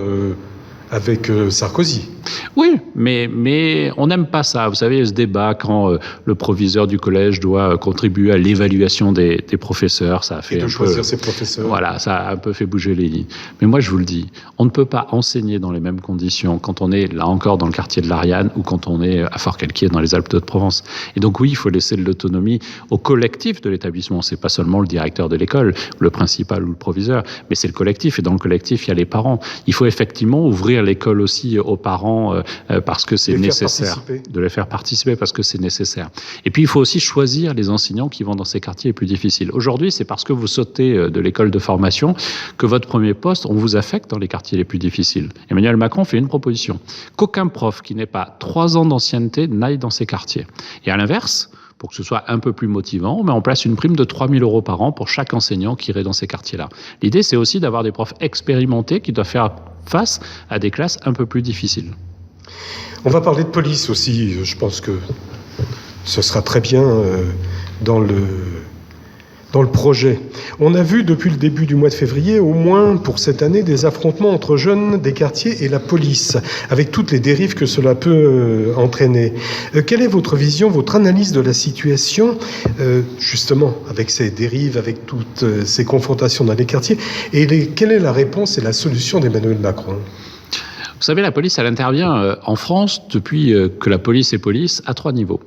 avec Sarkozy. Oui, mais on n'aime pas ça. Vous savez, ce débat quand le proviseur du collège doit contribuer à l'évaluation des professeurs, ça a fait choisir ses professeurs. Voilà, ça a un peu fait bouger les lignes. Mais moi, je vous le dis, on ne peut pas enseigner dans les mêmes conditions quand on est là encore dans le quartier de l'Ariane ou quand on est à Fort-Calquier dans les Alpes-de-Haute-Provence. Et donc oui, il faut laisser de l'autonomie au collectif de l'établissement. C'est pas seulement le directeur de l'école, le principal ou le proviseur, mais c'est le collectif. Et dans le collectif, il y a les parents. Il faut effectivement ouvrir ouvrir l'école aussi aux parents parce que c'est nécessaire. De les faire participer parce que c'est nécessaire. Et puis, il faut aussi choisir les enseignants qui vont dans ces quartiers les plus difficiles. Aujourd'hui, c'est parce que vous sautez de l'école de formation que votre premier poste, on vous affecte dans les quartiers les plus difficiles. Emmanuel Macron fait une proposition. Qu'aucun prof qui n'ait pas 3 ans d'ancienneté n'aille dans ces quartiers. Et à l'inverse, pour que ce soit un peu plus motivant, on met en place une prime de 3 000 € par an pour chaque enseignant qui irait dans ces quartiers-là. L'idée, c'est aussi d'avoir des profs expérimentés qui doivent faire face à des classes un peu plus difficiles. On va parler de police aussi. Je pense que ce sera très bien dans le projet. On a vu depuis le début du mois de février, au moins pour cette année, des affrontements entre jeunes des quartiers et la police, avec toutes les dérives que cela peut entraîner. Quelle est votre vision, votre analyse de la situation, justement, avec ces dérives, avec toutes ces confrontations dans les quartiers, et quelle est la réponse et la solution d'Emmanuel Macron ? Vous savez, la police, elle intervient en France depuis que la police est police à 3 niveaux.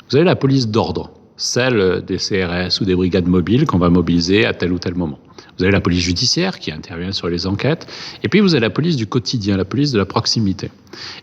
Vous avez la police d'ordre, celle des CRS ou des brigades mobiles qu'on va mobiliser à tel ou tel moment. Vous avez la police judiciaire qui intervient sur les enquêtes. Et puis vous avez la police du quotidien, la police de la proximité.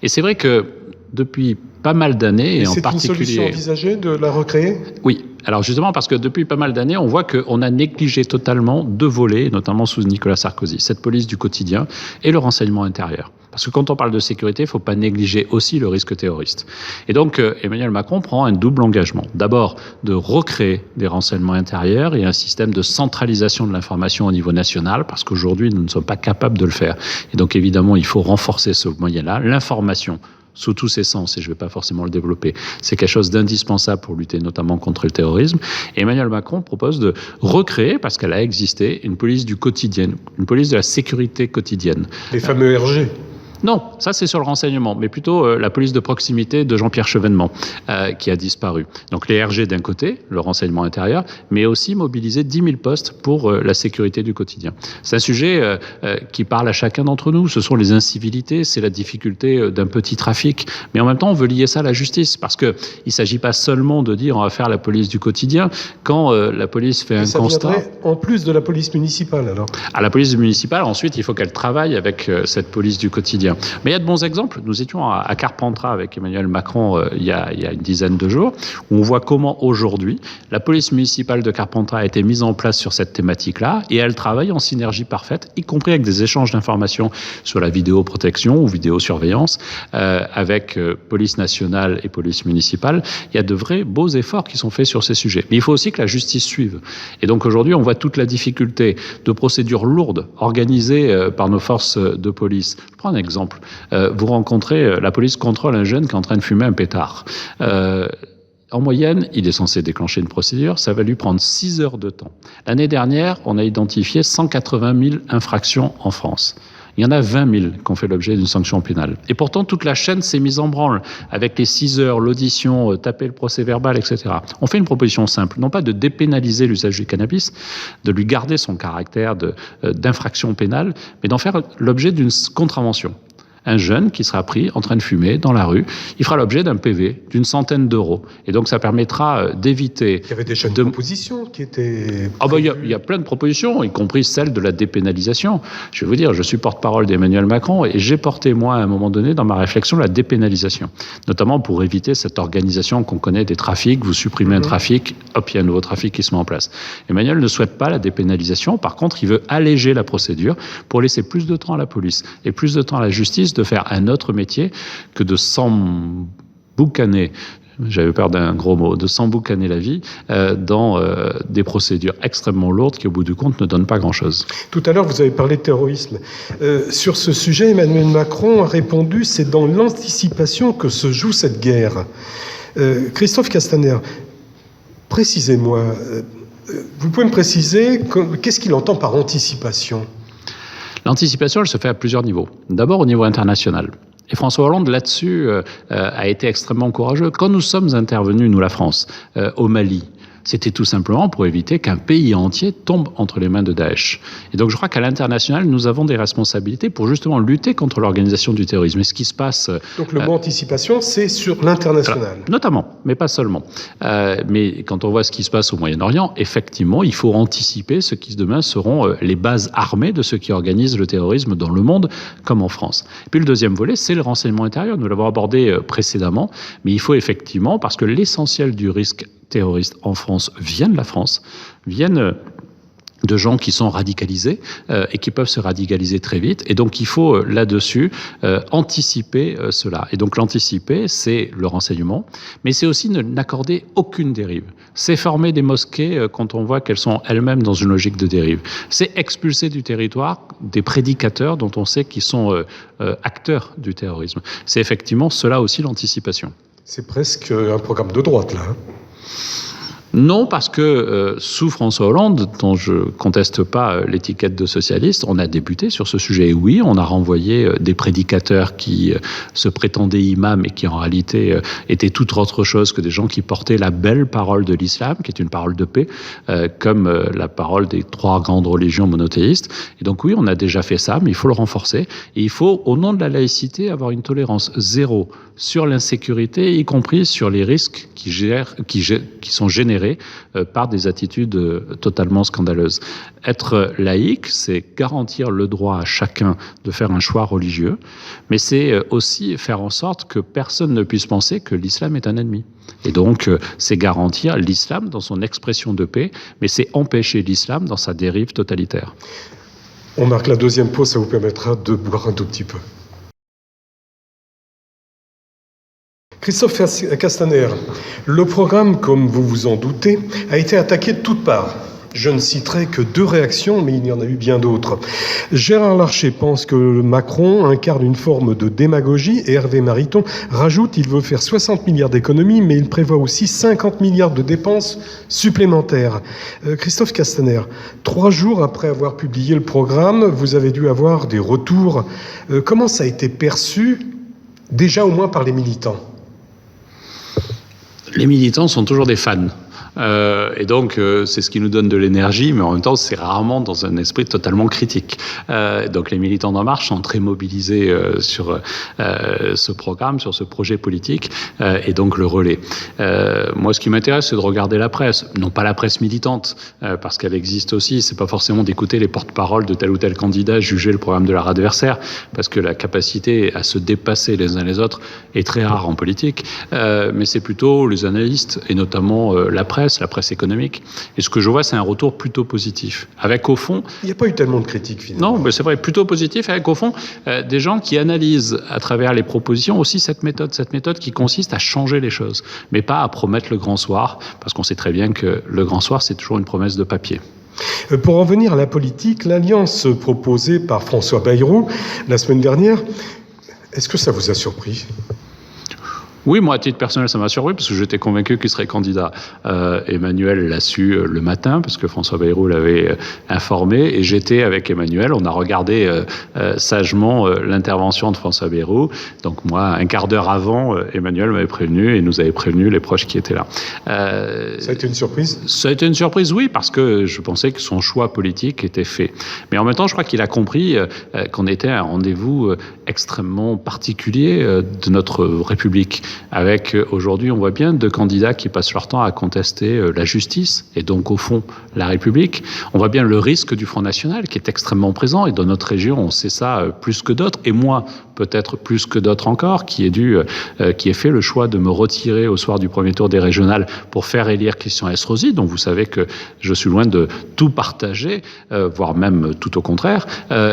Et c'est vrai que depuis pas mal d'années, et en particulier... C'est une solution envisagée de la recréer ? Oui. Alors justement, parce que depuis pas mal d'années, on voit qu'on a négligé totalement 2 volets, notamment sous Nicolas Sarkozy, cette police du quotidien et le renseignement intérieur. Parce que quand on parle de sécurité, il ne faut pas négliger aussi le risque terroriste. Et donc, Emmanuel Macron prend un double engagement. D'abord, de recréer des renseignements intérieurs et un système de centralisation de l'information au niveau national, parce qu'aujourd'hui, nous ne sommes pas capables de le faire. Et donc, évidemment, il faut renforcer ce moyen-là. L'information, sous tous ses sens, et je ne vais pas forcément le développer, c'est quelque chose d'indispensable pour lutter notamment contre le terrorisme. Et Emmanuel Macron propose de recréer, parce qu'elle a existé, une police du quotidien, une police de la sécurité quotidienne. Les fameux RG. Non, ça c'est sur le renseignement, mais plutôt la police de proximité de Jean-Pierre Chevènement qui a disparu. Donc les RG d'un côté, le renseignement intérieur, mais aussi mobiliser 10 000 postes pour la sécurité du quotidien. C'est un sujet qui parle à chacun d'entre nous. Ce sont les incivilités, c'est la difficulté d'un petit trafic. Mais en même temps, on veut lier ça à la justice parce qu'il ne s'agit pas seulement de dire on va faire la police du quotidien. Quand la police fait un constat... Ça viendrait en plus de la police municipale alors ? À la police municipale, ensuite, il faut qu'elle travaille avec cette police du quotidien. Mais il y a de bons exemples. Nous étions à Carpentras avec Emmanuel Macron il y a une dizaine de jours, où on voit comment aujourd'hui la police municipale de Carpentras a été mise en place sur cette thématique-là, et elle travaille en synergie parfaite, y compris avec des échanges d'informations sur la vidéoprotection ou vidéosurveillance, avec police nationale et police municipale. Il y a de vrais beaux efforts qui sont faits sur ces sujets. Mais il faut aussi que la justice suive. Et donc aujourd'hui, on voit toute la difficulté de procédures lourdes organisées par nos forces de police. Je prends un exemple. Vous rencontrez, la police contrôle un jeune qui est en train de fumer un pétard. En moyenne, il est censé déclencher une procédure, ça va lui prendre 6 heures de temps. L'année dernière, on a identifié 180 000 infractions en France. Il y en a 20 000 qui ont fait l'objet d'une sanction pénale. Et pourtant, toute la chaîne s'est mise en branle, avec les 6 heures, l'audition, taper le procès-verbal, etc. On fait une proposition simple, non pas de dépénaliser l'usage du cannabis, de lui garder son caractère d'infraction pénale, mais d'en faire l'objet d'une contravention. Un jeune qui sera pris en train de fumer dans la rue, il fera l'objet d'un PV d'une centaine d'euros. Et donc ça permettra d'éviter... Il y avait déjà une proposition qui était... Il y a plein de propositions, y compris celle de la dépénalisation. Je vais vous dire, je suis porte-parole d'Emmanuel Macron et j'ai porté, moi, à un moment donné, dans ma réflexion, la dépénalisation. Notamment pour éviter cette organisation qu'on connaît des trafics. Vous supprimez un trafic, hop, il y a un nouveau trafic qui se met en place. Emmanuel ne souhaite pas la dépénalisation. Par contre, il veut alléger la procédure pour laisser plus de temps à la police et plus de temps à la justice de faire un autre métier que de s'emboucaner, j'avais peur d'un gros mot, de s'emboucaner la vie dans des procédures extrêmement lourdes qui, au bout du compte, ne donnent pas grand-chose. Tout à l'heure, vous avez parlé de terrorisme. Sur ce sujet, Emmanuel Macron a répondu « C'est dans l'anticipation que se joue cette guerre ». Christophe Castaner, précisez-moi, vous pouvez me préciser qu'est-ce qu'il entend par anticipation ? L'anticipation, elle se fait à plusieurs niveaux. D'abord au niveau international. Et François Hollande, là-dessus, a été extrêmement courageux. Quand nous sommes intervenus, nous la France, au Mali, C'était tout simplement pour éviter qu'un pays entier tombe entre les mains de Daesh. Et donc je crois qu'à l'international, nous avons des responsabilités pour justement lutter contre l'organisation du terrorisme. Et ce qui se passe... Donc le mot anticipation, c'est sur l'international. Notamment, mais pas seulement. Mais quand on voit ce qui se passe au Moyen-Orient, effectivement, il faut anticiper ce qui demain seront les bases armées de ceux qui organisent le terrorisme dans le monde, comme en France. Et puis le deuxième volet, c'est le renseignement intérieur. Nous l'avons abordé précédemment, mais il faut effectivement, parce que l'essentiel du risque terroriste en France vient de la France, viennent de gens qui sont radicalisés et qui peuvent se radicaliser très vite. Et donc, il faut là-dessus anticiper cela. Et donc, l'anticiper, c'est le renseignement, mais c'est aussi n'accorder aucune dérive. C'est former des mosquées quand on voit qu'elles sont elles-mêmes dans une logique de dérive. C'est expulser du territoire des prédicateurs dont on sait qu'ils sont acteurs du terrorisme. C'est effectivement cela aussi l'anticipation. C'est presque un programme de droite, là. Non, parce que sous François Hollande, dont je ne conteste pas l'étiquette de socialiste, on a débuté sur ce sujet. Et oui, on a renvoyé des prédicateurs qui se prétendaient imams et qui en réalité étaient tout autre chose que des gens qui portaient la belle parole de l'islam, qui est une parole de paix, comme la parole des 3 grandes religions monothéistes. Et donc oui, on a déjà fait ça, mais il faut le renforcer. Et il faut, au nom de la laïcité, avoir une tolérance zéro sur l'insécurité, y compris sur les risques qui sont générés par des attitudes totalement scandaleuses. Être laïque, c'est garantir le droit à chacun de faire un choix religieux, mais c'est aussi faire en sorte que personne ne puisse penser que l'islam est un ennemi. Et donc, c'est garantir l'islam dans son expression de paix, mais c'est empêcher l'islam dans sa dérive totalitaire. On marque la deuxième pause, ça vous permettra de boire un tout petit peu. Christophe Castaner, le programme, comme vous vous en doutez, a été attaqué de toutes parts. Je ne citerai que 2 réactions, mais il y en a eu bien d'autres. Gérard Larcher pense que Macron incarne une forme de démagogie et Hervé Mariton rajoute qu'il veut faire 60 milliards d'économies, mais il prévoit aussi 50 milliards de dépenses supplémentaires. Christophe Castaner, 3 jours après avoir publié le programme, vous avez dû avoir des retours. Comment ça a été perçu, déjà au moins par les militants ? Les militants sont toujours des fans. Et donc, c'est ce qui nous donne de l'énergie, mais en même temps, c'est rarement dans un esprit totalement critique. Donc, les militants d'En Marche sont très mobilisés sur ce programme, sur ce projet politique, et donc le relais. Moi, ce qui m'intéresse, c'est de regarder la presse, non pas la presse militante, parce qu'elle existe aussi. C'est pas forcément d'écouter les porte-paroles de tel ou tel candidat juger le programme de leur adversaire, parce que la capacité à se dépasser les uns les autres est très rare en politique. Mais c'est plutôt les analystes, et notamment la presse économique. Et ce que je vois, c'est un retour plutôt positif. Avec, au fond... Il n'y a pas eu tellement de critiques, finalement. Non, mais c'est vrai, plutôt positif, avec, au fond, des gens qui analysent à travers les propositions aussi cette méthode qui consiste à changer les choses, mais pas à promettre le grand soir, parce qu'on sait très bien que le grand soir, c'est toujours une promesse de papier. Pour en venir à la politique, l'alliance proposée par François Bayrou la semaine dernière, est-ce que ça vous a surpris ? Oui, moi, à titre personnel, ça m'a surpris parce que j'étais convaincu qu'il serait candidat. Emmanuel l'a su le matin parce que François Bayrou l'avait informé et j'étais avec Emmanuel. On a regardé sagement l'intervention de François Bayrou. Donc moi, un quart d'heure avant, Emmanuel m'avait prévenu et nous avait prévenu les proches qui étaient là. Ça a été une surprise ? Ça a été une surprise, oui, parce que je pensais que son choix politique était fait. Mais en même temps, je crois qu'il a compris qu'on était à un rendez-vous extrêmement particulier de notre République. Avec, aujourd'hui, on voit bien 2 candidats qui passent leur temps à contester la justice et donc, au fond, la République. On voit bien le risque du Front National qui est extrêmement présent et dans notre région, on sait ça plus que d'autres et moi, peut-être plus que d'autres encore, qui ai fait le choix de me retirer au soir du premier tour des régionales pour faire élire Christian Estrosi, dont vous savez que je suis loin de tout partager, voire même tout au contraire.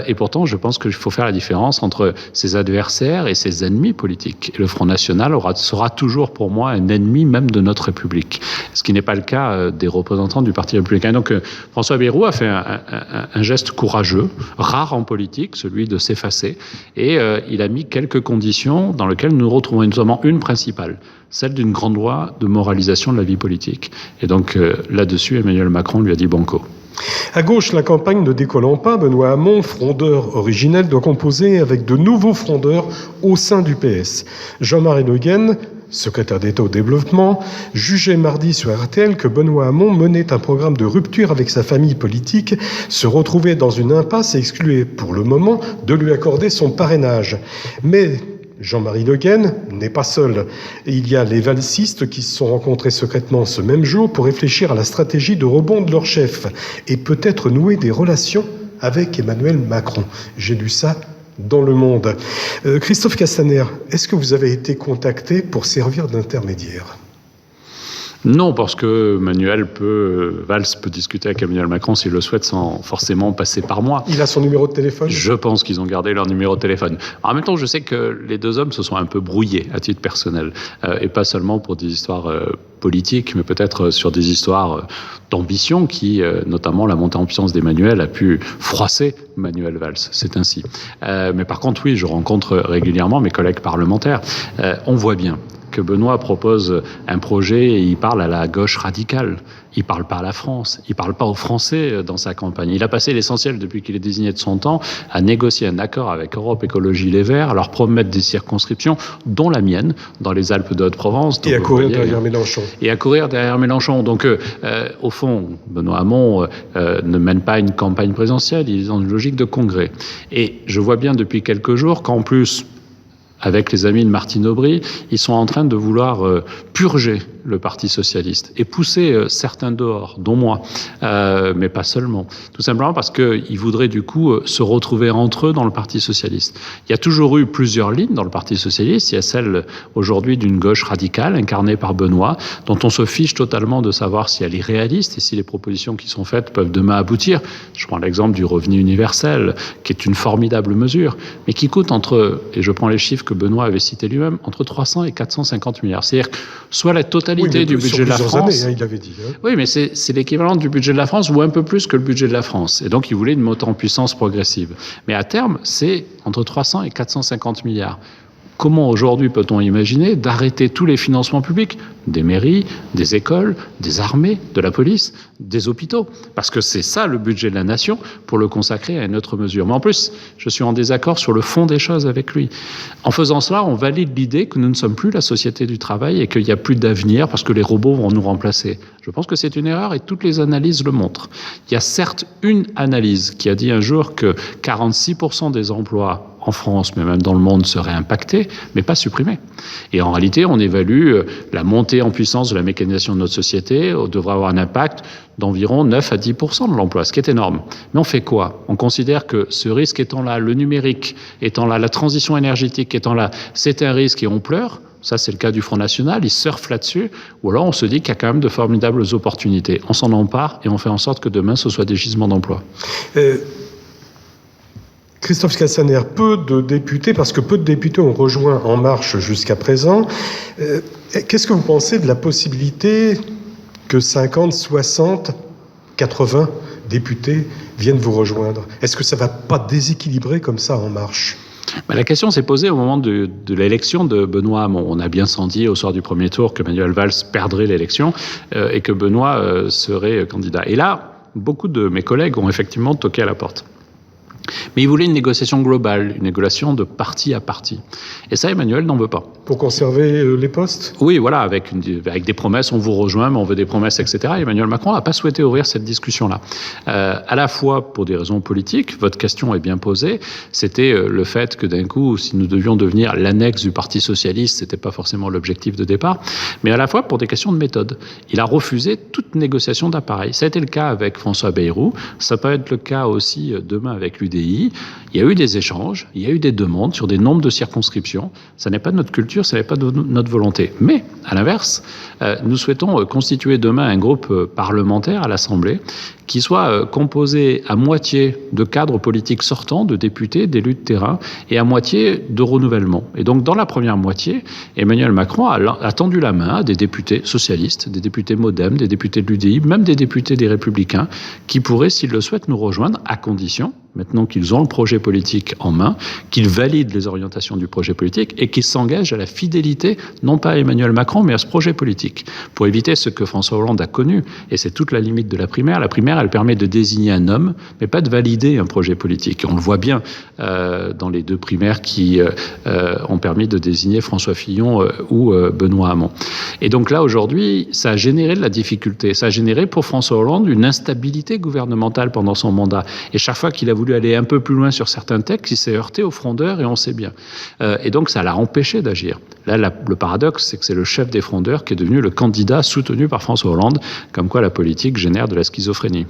Et pourtant, je pense qu'il faut faire la différence entre ses adversaires et ses ennemis politiques. Et le Front National sera toujours pour moi un ennemi même de notre République, ce qui n'est pas le cas des représentants du Parti républicain. Donc François Bayrou a fait un geste courageux, rare en politique, celui de s'effacer, et il a mis quelques conditions dans lesquelles nous retrouvons notamment une principale, celle d'une grande loi de moralisation de la vie politique. Et donc là-dessus, Emmanuel Macron lui a dit banco. À gauche, la campagne ne décollant pas, Benoît Hamon, frondeur originel, doit composer avec de nouveaux frondeurs au sein du PS. Jean-Marie Le Guen secrétaire d'État au développement, jugeait mardi sur RTL que Benoît Hamon menait un programme de rupture avec sa famille politique, se retrouvait dans une impasse et excluait pour le moment de lui accorder son parrainage. Mais Jean-Marie Le Guen n'est pas seul. Il y a les valsistes qui se sont rencontrés secrètement ce même jour pour réfléchir à la stratégie de rebond de leur chef et peut-être nouer des relations avec Emmanuel Macron. J'ai lu ça dans Le Monde. Christophe Castaner, est-ce que vous avez été contacté pour servir d'intermédiaire ? Non, parce que Valls peut discuter avec Emmanuel Macron s'il le souhaite sans forcément passer par moi. Il a son numéro de téléphone ? Je pense qu'ils ont gardé leur numéro de téléphone. En même temps, je sais que les deux hommes se sont un peu brouillés à titre personnel, et pas seulement pour des histoires politiques, mais peut-être sur des histoires d'ambition qui, notamment la montée en puissance d'Emmanuel, a pu froisser Manuel Valls. C'est ainsi. Mais par contre, oui, je rencontre régulièrement mes collègues parlementaires. On voit bien que Benoît propose un projet et il parle à la gauche radicale. Il parle pas à la France. Il parle pas aux Français dans sa campagne. Il a passé l'essentiel, depuis qu'il est désigné de son temps, à négocier un accord avec Europe Écologie Les Verts, à leur promettre des circonscriptions, dont la mienne, dans les Alpes de Haute-Provence. Et à courir derrière Mélenchon. Et à courir derrière Mélenchon. Donc, au fond, Benoît Hamon ne mène pas une campagne présidentielle. Il est dans une logique de congrès. Et je vois bien depuis quelques jours qu'en plus, avec les amis de Martine Aubry, ils sont en train de vouloir purger le Parti socialiste et pousser certains dehors, dont moi, mais pas seulement. Tout simplement parce qu'ils voudraient du coup se retrouver entre eux dans le Parti socialiste. Il y a toujours eu plusieurs lignes dans le Parti socialiste. Il y a celle aujourd'hui d'une gauche radicale incarnée par Benoît, dont on se fiche totalement de savoir si elle est réaliste et si les propositions qui sont faites peuvent demain aboutir. Je prends l'exemple du revenu universel, qui est une formidable mesure, mais qui coûte et je prends les chiffres que Benoît avait cités lui-même, entre 300 et 450 milliards. C'est-à-dire soit la totalité du budget de la France. Années, il avait dit. Oui, mais c'est l'équivalent du budget de la France ou un peu plus que le budget de la France. Et donc, il voulait une montée en puissance progressive. Mais à terme, c'est entre 300 et 450 milliards. Comment aujourd'hui peut-on imaginer d'arrêter tous les financements publics des mairies, des écoles, des armées, de la police, des hôpitaux? Parce que c'est ça le budget de la nation, pour le consacrer à une autre mesure. Mais en plus, je suis en désaccord sur le fond des choses avec lui. En faisant cela, on valide l'idée que nous ne sommes plus la société du travail et qu'il n'y a plus d'avenir parce que les robots vont nous remplacer. Je pense que c'est une erreur et toutes les analyses le montrent. Il y a certes une analyse qui a dit un jour que 46% des emplois en France, mais même dans le monde, seraient impactés, mais pas supprimés. Et en réalité, on évalue la montée en puissance de la mécanisation de notre société devrait avoir un impact d'environ 9 à 10% de l'emploi, ce qui est énorme. Mais on fait quoi? On considère que ce risque étant là, le numérique étant là, la transition énergétique étant là, c'est un risque et on pleure. Ça, c'est le cas du Front National, ils surfent là-dessus. Ou alors, on se dit qu'il y a quand même de formidables opportunités. On s'en empare et on fait en sorte que demain, ce soit des gisements d'emploi. Christophe Castaner, peu de députés ont rejoint En Marche jusqu'à présent. Qu'est-ce que vous pensez de la possibilité que 50, 60, 80 députés viennent vous rejoindre? Est-ce que ça ne va pas déséquilibrer comme ça En Marche? La question s'est posée au moment de l'élection de Benoît Hamon. On a bien senti au soir du premier tour que Manuel Valls perdrait l'élection et que Benoît serait candidat. Et là, beaucoup de mes collègues ont effectivement toqué à la porte. Mais il voulait une négociation globale, une négociation de parti à parti. Et ça, Emmanuel n'en veut pas. Pour conserver les postes? Oui, voilà, avec des promesses, on vous rejoint, mais on veut des promesses, etc. Emmanuel Macron n'a pas souhaité ouvrir cette discussion-là. À la fois pour des raisons politiques, votre question est bien posée, c'était le fait que d'un coup, si nous devions devenir l'annexe du Parti socialiste, c'était pas forcément l'objectif de départ, mais à la fois pour des questions de méthode. Il a refusé toute négociation d'appareil. Ça a été le cas avec François Bayrou, ça peut être le cas aussi demain avec l'UDI. Il y a eu des échanges, il y a eu des demandes sur des nombres de circonscriptions. Ça n'est pas de notre culture, ça n'est pas de notre volonté. Mais, à l'inverse, nous souhaitons constituer demain un groupe parlementaire à l'Assemblée qui soit composé à moitié de cadres politiques sortants, de députés, d'élus de terrain, et à moitié de renouvellement. Et donc, dans la première moitié, Emmanuel Macron a tendu la main à des députés socialistes, des députés MoDem, des députés de l'UDI, même des députés des Républicains, qui pourraient, s'ils le souhaitent, nous rejoindre à condition maintenant qu'ils ont le projet politique en main, qu'ils valident les orientations du projet politique et qu'ils s'engagent à la fidélité, non pas à Emmanuel Macron, mais à ce projet politique, pour éviter ce que François Hollande a connu, et c'est toute la limite de la primaire. La primaire, elle permet de désigner un homme, mais pas de valider un projet politique. On le voit bien dans les deux primaires qui ont permis de désigner François Fillon ou Benoît Hamon. Et donc là, aujourd'hui, ça a généré de la difficulté. Ça a généré pour François Hollande une instabilité gouvernementale pendant son mandat. Et chaque fois qu'il a voulu aller un peu plus loin sur certains textes, il s'est heurté aux frondeurs, et on sait bien. Et donc, ça l'a empêché d'agir. Là, le paradoxe, c'est que c'est le chef des frondeurs qui est devenu le candidat soutenu par François Hollande, comme quoi la politique génère de la schizophrénie.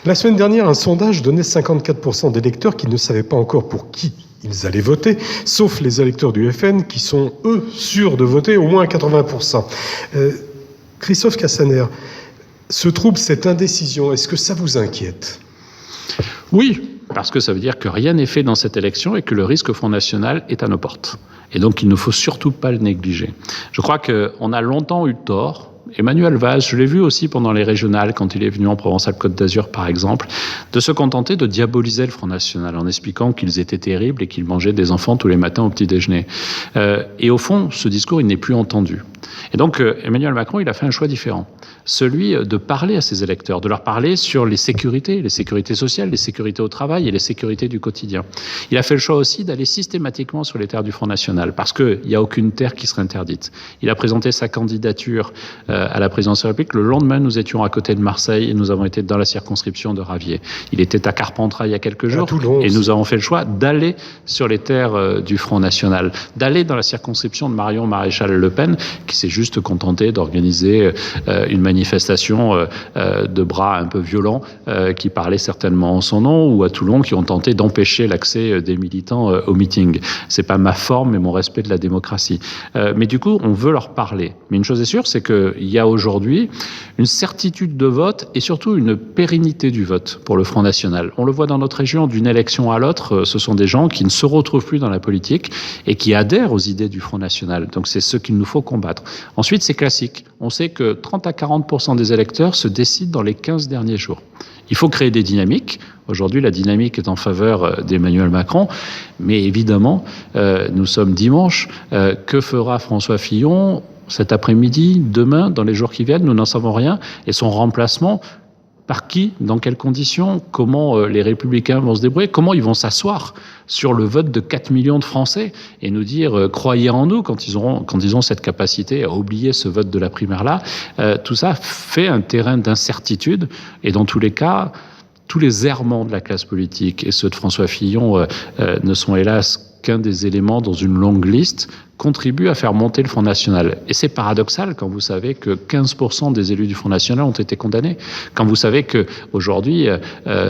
La semaine dernière, un sondage donnait 54% d'électeurs qui ne savaient pas encore pour qui ils allaient voter, sauf les électeurs du FN qui sont, eux, sûrs de voter, au moins 80%. Christophe Castaner, ce trouble, cette indécision, est-ce que ça vous inquiète ? Oui, parce que ça veut dire que rien n'est fait dans cette élection et que le risque Front National est à nos portes. Et donc, il ne faut surtout pas le négliger. Je crois qu'on a longtemps eu tort. Emmanuel Valls, je l'ai vu aussi pendant les régionales, quand il est venu en Provence-Alpes-Côte d'Azur, par exemple, de se contenter de diaboliser le Front National en expliquant qu'ils étaient terribles et qu'ils mangeaient des enfants tous les matins au petit-déjeuner. Et au fond, ce discours, il n'est plus entendu. Et donc, Emmanuel Macron, il a fait un choix différent. Celui de parler à ses électeurs, de leur parler sur les sécurités sociales, les sécurités au travail et les sécurités du quotidien. Il a fait le choix aussi d'aller systématiquement sur les terres du Front National, parce qu'il n'y a aucune terre qui serait interdite. Il a présenté sa candidature à la présidence de la République. Le lendemain, nous étions à côté de Marseille et nous avons été dans la circonscription de Ravier. Il était à Carpentras il y a quelques jours et nous avons fait le choix d'aller sur les terres du Front National, d'aller dans la circonscription de Marion Maréchal Le Pen, qui s'est juste contenté d'organiser une manifestation de bras un peu violents qui parlaient certainement en son nom, ou à Toulon qui ont tenté d'empêcher l'accès des militants au meeting. C'est pas ma forme et mon respect de la démocratie. Mais du coup, on veut leur parler. Mais une chose est sûre, c'est qu'il y a aujourd'hui une certitude de vote et surtout une pérennité du vote pour le Front National. On le voit dans notre région, d'une élection à l'autre, ce sont des gens qui ne se retrouvent plus dans la politique et qui adhèrent aux idées du Front National. Donc c'est ce qu'il nous faut combattre. Ensuite, c'est classique. On sait que 30 à 40% des électeurs se décident dans les 15 derniers jours. Il faut créer des dynamiques. Aujourd'hui, la dynamique est en faveur d'Emmanuel Macron. Mais évidemment, nous sommes dimanche. Que fera François Fillon cet après-midi, demain, dans les jours qui viennent? Nous n'en savons rien. Et son remplacement, par qui, dans quelles conditions, comment les Républicains vont se débrouiller, comment ils vont s'asseoir sur le vote de 4 millions de Français et nous dire croyez en nous quand ils ont cette capacité à oublier ce vote de la primaire-là. Tout ça fait un terrain d'incertitude et dans tous les cas, tous les errements de la classe politique et ceux de François Fillon ne sont hélas qu'un des éléments dans une longue liste, contribue à faire monter le Front National. Et c'est paradoxal quand vous savez que 15% des élus du Front National ont été condamnés. Quand vous savez qu'aujourd'hui,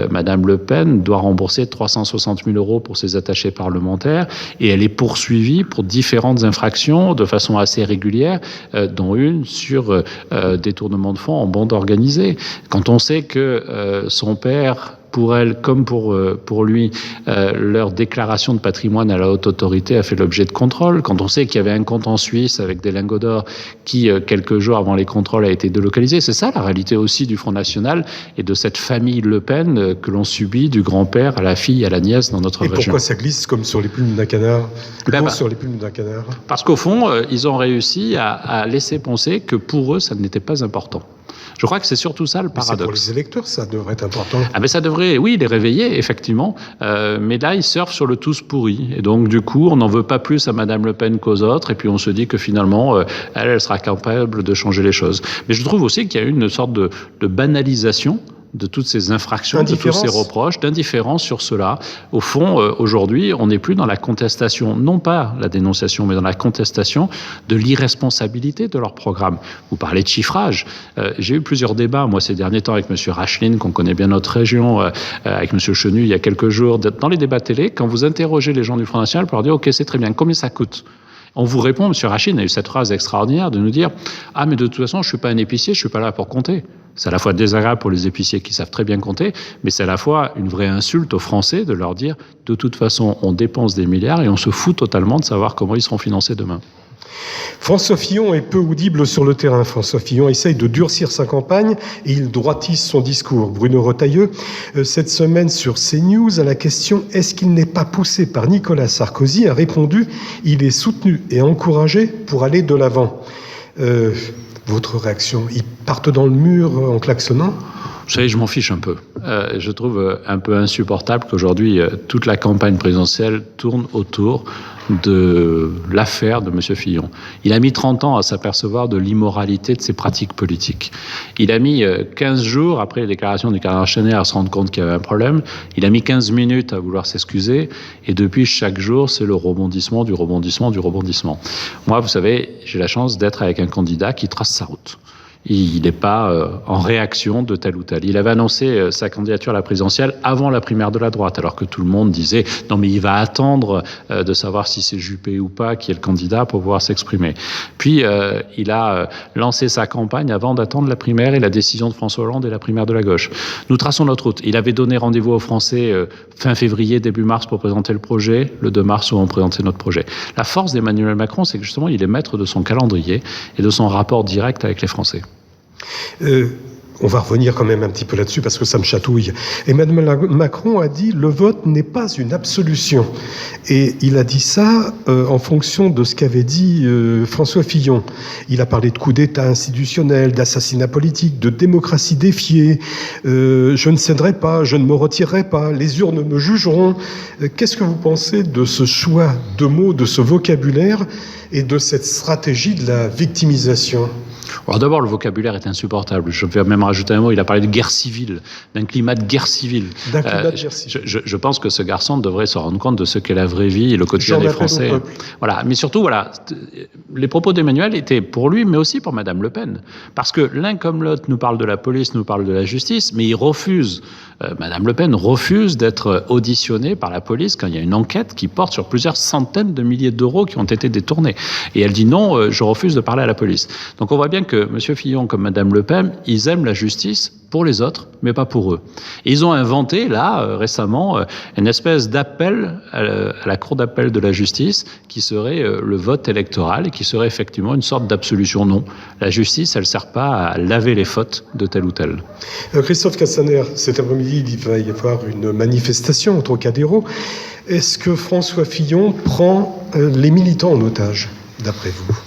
Madame Le Pen doit rembourser 360 000 € pour ses attachés parlementaires et elle est poursuivie pour différentes infractions de façon assez régulière, dont une sur détournement de fonds en bande organisée. Quand on sait que son père, pour elle comme pour lui, leur déclaration de patrimoine à la haute autorité a fait l'objet de contrôles. Quand on sait qu'il y avait un compte en Suisse avec des lingots d'or qui, quelques jours avant les contrôles, a été délocalisé. C'est ça la réalité aussi du Front National et de cette famille Le Pen que l'on subit du grand-père à la fille, à la nièce dans notre région. Et pourquoi ça glisse comme sur les plumes d'un canard? Sur les plumes d'un canard. Parce qu'au fond, ils ont réussi à laisser penser que pour eux, ça n'était pas important. Je crois que c'est surtout ça le paradoxe. C'est pour les électeurs, ça devrait être important. Ah ben ça devrait, oui, les réveiller, effectivement. Mais là, ils surfent sur le tous pourri. Et donc, du coup, on n'en veut pas plus à Madame Le Pen qu'aux autres. Et puis, on se dit que finalement, elle sera capable de changer les choses. Mais je trouve aussi qu'il y a une sorte de banalisation de toutes ces infractions, de tous ces reproches, d'indifférence sur cela. Au fond, aujourd'hui, on n'est plus dans la contestation, non pas la dénonciation, mais dans la contestation de l'irresponsabilité de leur programme. Vous parlez de chiffrage. J'ai eu plusieurs débats, moi, ces derniers temps, avec M. Rachlin, qu'on connaît bien notre région, avec M. Chenu, il y a quelques jours, dans les débats télé, quand vous interrogez les gens du Front National pour leur dire « Ok, c'est très bien, combien ça coûte ?» On vous répond, M. Rachlin a eu cette phrase extraordinaire de nous dire « Ah, mais de toute façon, je ne suis pas un épicier, je ne suis pas là pour compter. » C'est à la fois désagréable pour les épiciers qui savent très bien compter, mais c'est à la fois une vraie insulte aux Français de leur dire « De toute façon, on dépense des milliards et on se fout totalement de savoir comment ils seront financés demain. » François Fillon est peu audible sur le terrain. François Fillon essaye de durcir sa campagne et il droitisse son discours. Bruno Retailleau, cette semaine sur CNews, à la question « Est-ce qu'il n'est pas poussé par Nicolas Sarkozy ?» a répondu « Il est soutenu et encouragé pour aller de l'avant ». Votre réaction, ils partent dans le mur en klaxonnant ? Vous savez, je m'en fiche un peu. Je trouve un peu insupportable qu'aujourd'hui, toute la campagne présidentielle tourne autour de l'affaire de M. Fillon. Il a mis 30 ans à s'apercevoir de l'immoralité de ses pratiques politiques. Il a mis 15 jours, après les déclarations du cardinal Chenet, à se rendre compte qu'il y avait un problème. Il a mis 15 minutes à vouloir s'excuser. Et depuis, chaque jour, c'est le rebondissement du rebondissement du rebondissement. Moi, vous savez, j'ai la chance d'être avec un candidat qui trace sa route. Il n'est pas en réaction de tel ou tel. Il avait annoncé sa candidature à la présidentielle avant la primaire de la droite, alors que tout le monde disait « Non, mais il va attendre de savoir si c'est Juppé ou pas qui est le candidat pour pouvoir s'exprimer. » Puis, il a lancé sa campagne avant d'attendre la primaire et la décision de François Hollande et la primaire de la gauche. Nous traçons notre route. Il avait donné rendez-vous aux Français fin février, début mars pour présenter le projet. Le 2 mars, où on présentait notre projet. La force d'Emmanuel Macron, c'est que justement, il est maître de son calendrier et de son rapport direct avec les Français. On va revenir quand même un petit peu là-dessus parce que ça me chatouille. Emmanuel Macron a dit « Le vote n'est pas une absolution ». Et il a dit ça en fonction de ce qu'avait dit François Fillon. Il a parlé de coup d'État institutionnel, d'assassinat politique, de démocratie défiée. Je ne céderai pas, je ne me retirerai pas, les urnes me jugeront. Qu'est-ce que vous pensez de ce choix de mots, de ce vocabulaire et de cette stratégie de la victimisation ? Alors d'abord, le vocabulaire est insupportable. Je vais même rajouter un mot. Il a parlé de guerre civile, d'un climat de guerre civile. Je pense que ce garçon devrait se rendre compte de ce qu'est la vraie vie et le quotidien des Français. Voilà. Mais surtout, voilà, les propos d'Emmanuel étaient pour lui, mais aussi pour Madame Le Pen. Parce que l'un comme l'autre nous parle de la police, nous parle de la justice, mais il refuse, Madame Le Pen refuse d'être auditionnée par la police quand il y a une enquête qui porte sur plusieurs centaines de milliers d'euros qui ont été détournés. Et elle dit non, je refuse de parler à la police. Donc on voit bien que M. Fillon comme Mme Le Pen, ils aiment la justice pour les autres, mais pas pour eux. Et ils ont inventé, là, récemment, une espèce d'appel à la Cour d'appel de la justice qui serait le vote électoral et qui serait effectivement une sorte d'absolution. Non, la justice, elle ne sert pas à laver les fautes de tel ou tel. Christophe Castaner, cet après-midi, il va y avoir une manifestation au Trocadéro. Est-ce que François Fillon prend les militants en otage, d'après vous ?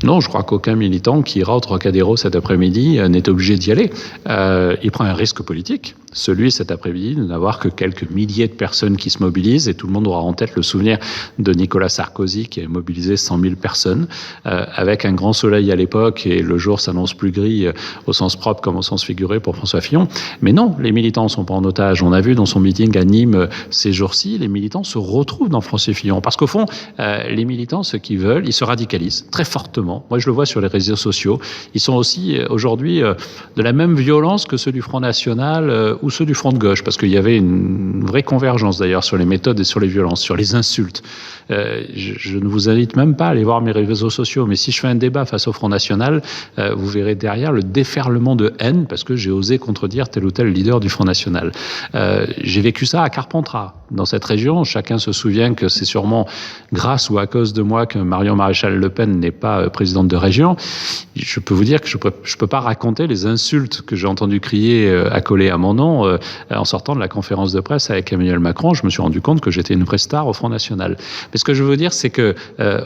Non, je crois qu'aucun militant qui ira au Trocadéro cet après-midi n'est obligé d'y aller. Il prend un risque politique, celui cet après-midi de n'avoir que quelques milliers de personnes qui se mobilisent, et tout le monde aura en tête le souvenir de Nicolas Sarkozy qui a mobilisé 100 000 personnes avec un grand soleil à l'époque, et le jour s'annonce plus gris au sens propre comme au sens figuré pour François Fillon. Mais non, les militants ne sont pas en otage. On a vu dans son meeting à Nîmes ces jours-ci, les militants se retrouvent dans François Fillon, parce qu'au fond, les militants, ce qu'ils veulent, ils se radicalisent très fortement. Moi, je le vois sur les réseaux sociaux. Ils sont aussi aujourd'hui de la même violence que ceux du Front National ou ceux du Front de gauche, parce qu'il y avait une vraie convergence d'ailleurs sur les méthodes et sur les violences, sur les insultes. Je ne vous invite même pas à aller voir mes réseaux sociaux, mais si je fais un débat face au Front National, vous verrez derrière le déferlement de haine parce que j'ai osé contredire tel ou tel leader du Front National. J'ai vécu ça à Carpentras, dans cette région. Chacun se souvient que c'est sûrement grâce ou à cause de moi que Marion Maréchal Le Pen n'est pas présidente de région. Je peux vous dire que je peux pas raconter les insultes que j'ai entendu crier accolées à mon nom en sortant de la conférence de presse avec Emmanuel Macron. Je me suis rendu compte que j'étais une vraie star au Front National. Mais ce que je veux dire, c'est que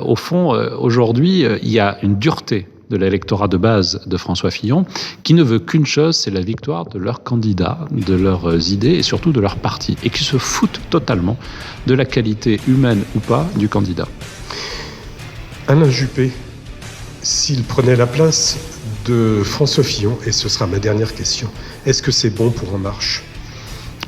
au fond, aujourd'hui, il y a une dureté de l'électorat de base de François Fillon, qui ne veut qu'une chose, c'est la victoire de leurs candidats, de leurs idées et surtout de leur parti, et qui se foutent totalement de la qualité humaine ou pas du candidat. Alain Juppé, s'il prenait la place de François Fillon, et ce sera ma dernière question, est-ce que c'est bon pour En Marche ?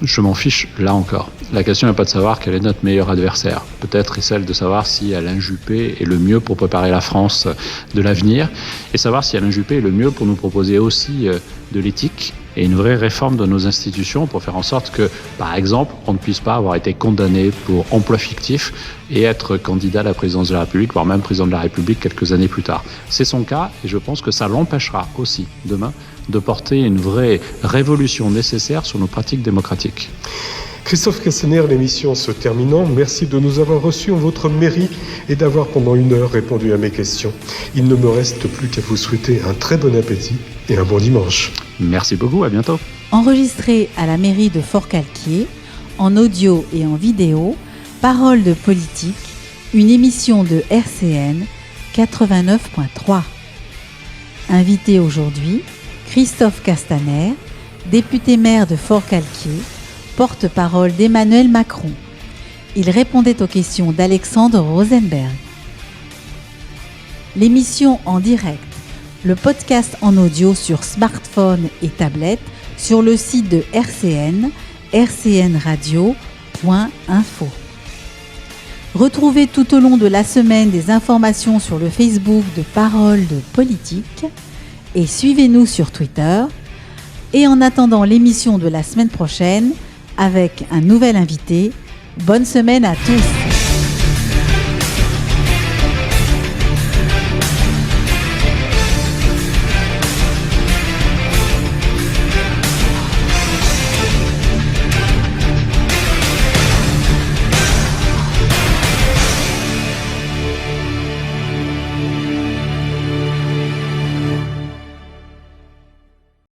Je m'en fiche, là encore. La question n'est pas de savoir quel est notre meilleur adversaire. Peut-être est celle de savoir si Alain Juppé est le mieux pour préparer la France de l'avenir, et savoir si Alain Juppé est le mieux pour nous proposer aussi de l'éthique et une vraie réforme de nos institutions pour faire en sorte que, par exemple, on ne puisse pas avoir été condamné pour emploi fictif et être candidat à la présidence de la République, voire même président de la République quelques années plus tard. C'est son cas, et je pense que ça l'empêchera aussi, demain, de porter une vraie révolution nécessaire sur nos pratiques démocratiques. Christophe Castaner, l'émission se terminant, merci de nous avoir reçus en votre mairie et d'avoir pendant 1 heure répondu à mes questions. Il ne me reste plus qu'à vous souhaiter un très bon appétit et un bon dimanche. Merci beaucoup, à bientôt. Enregistré à la mairie de Forcalquier, en audio et en vidéo, Parole de politique, une émission de RCN 89.3. Invité aujourd'hui, Christophe Castaner, député maire de Forcalquier, porte-parole d'Emmanuel Macron. Il répondait aux questions d'Alexandre Rosenberg. L'émission en direct, le podcast en audio sur smartphone et tablette sur le site de RCN, rcnradio.info. Retrouvez tout au long de la semaine des informations sur le Facebook de Parole de politique et suivez-nous sur Twitter. Et en attendant l'émission de la semaine prochaine avec un nouvel invité, bonne semaine à tous.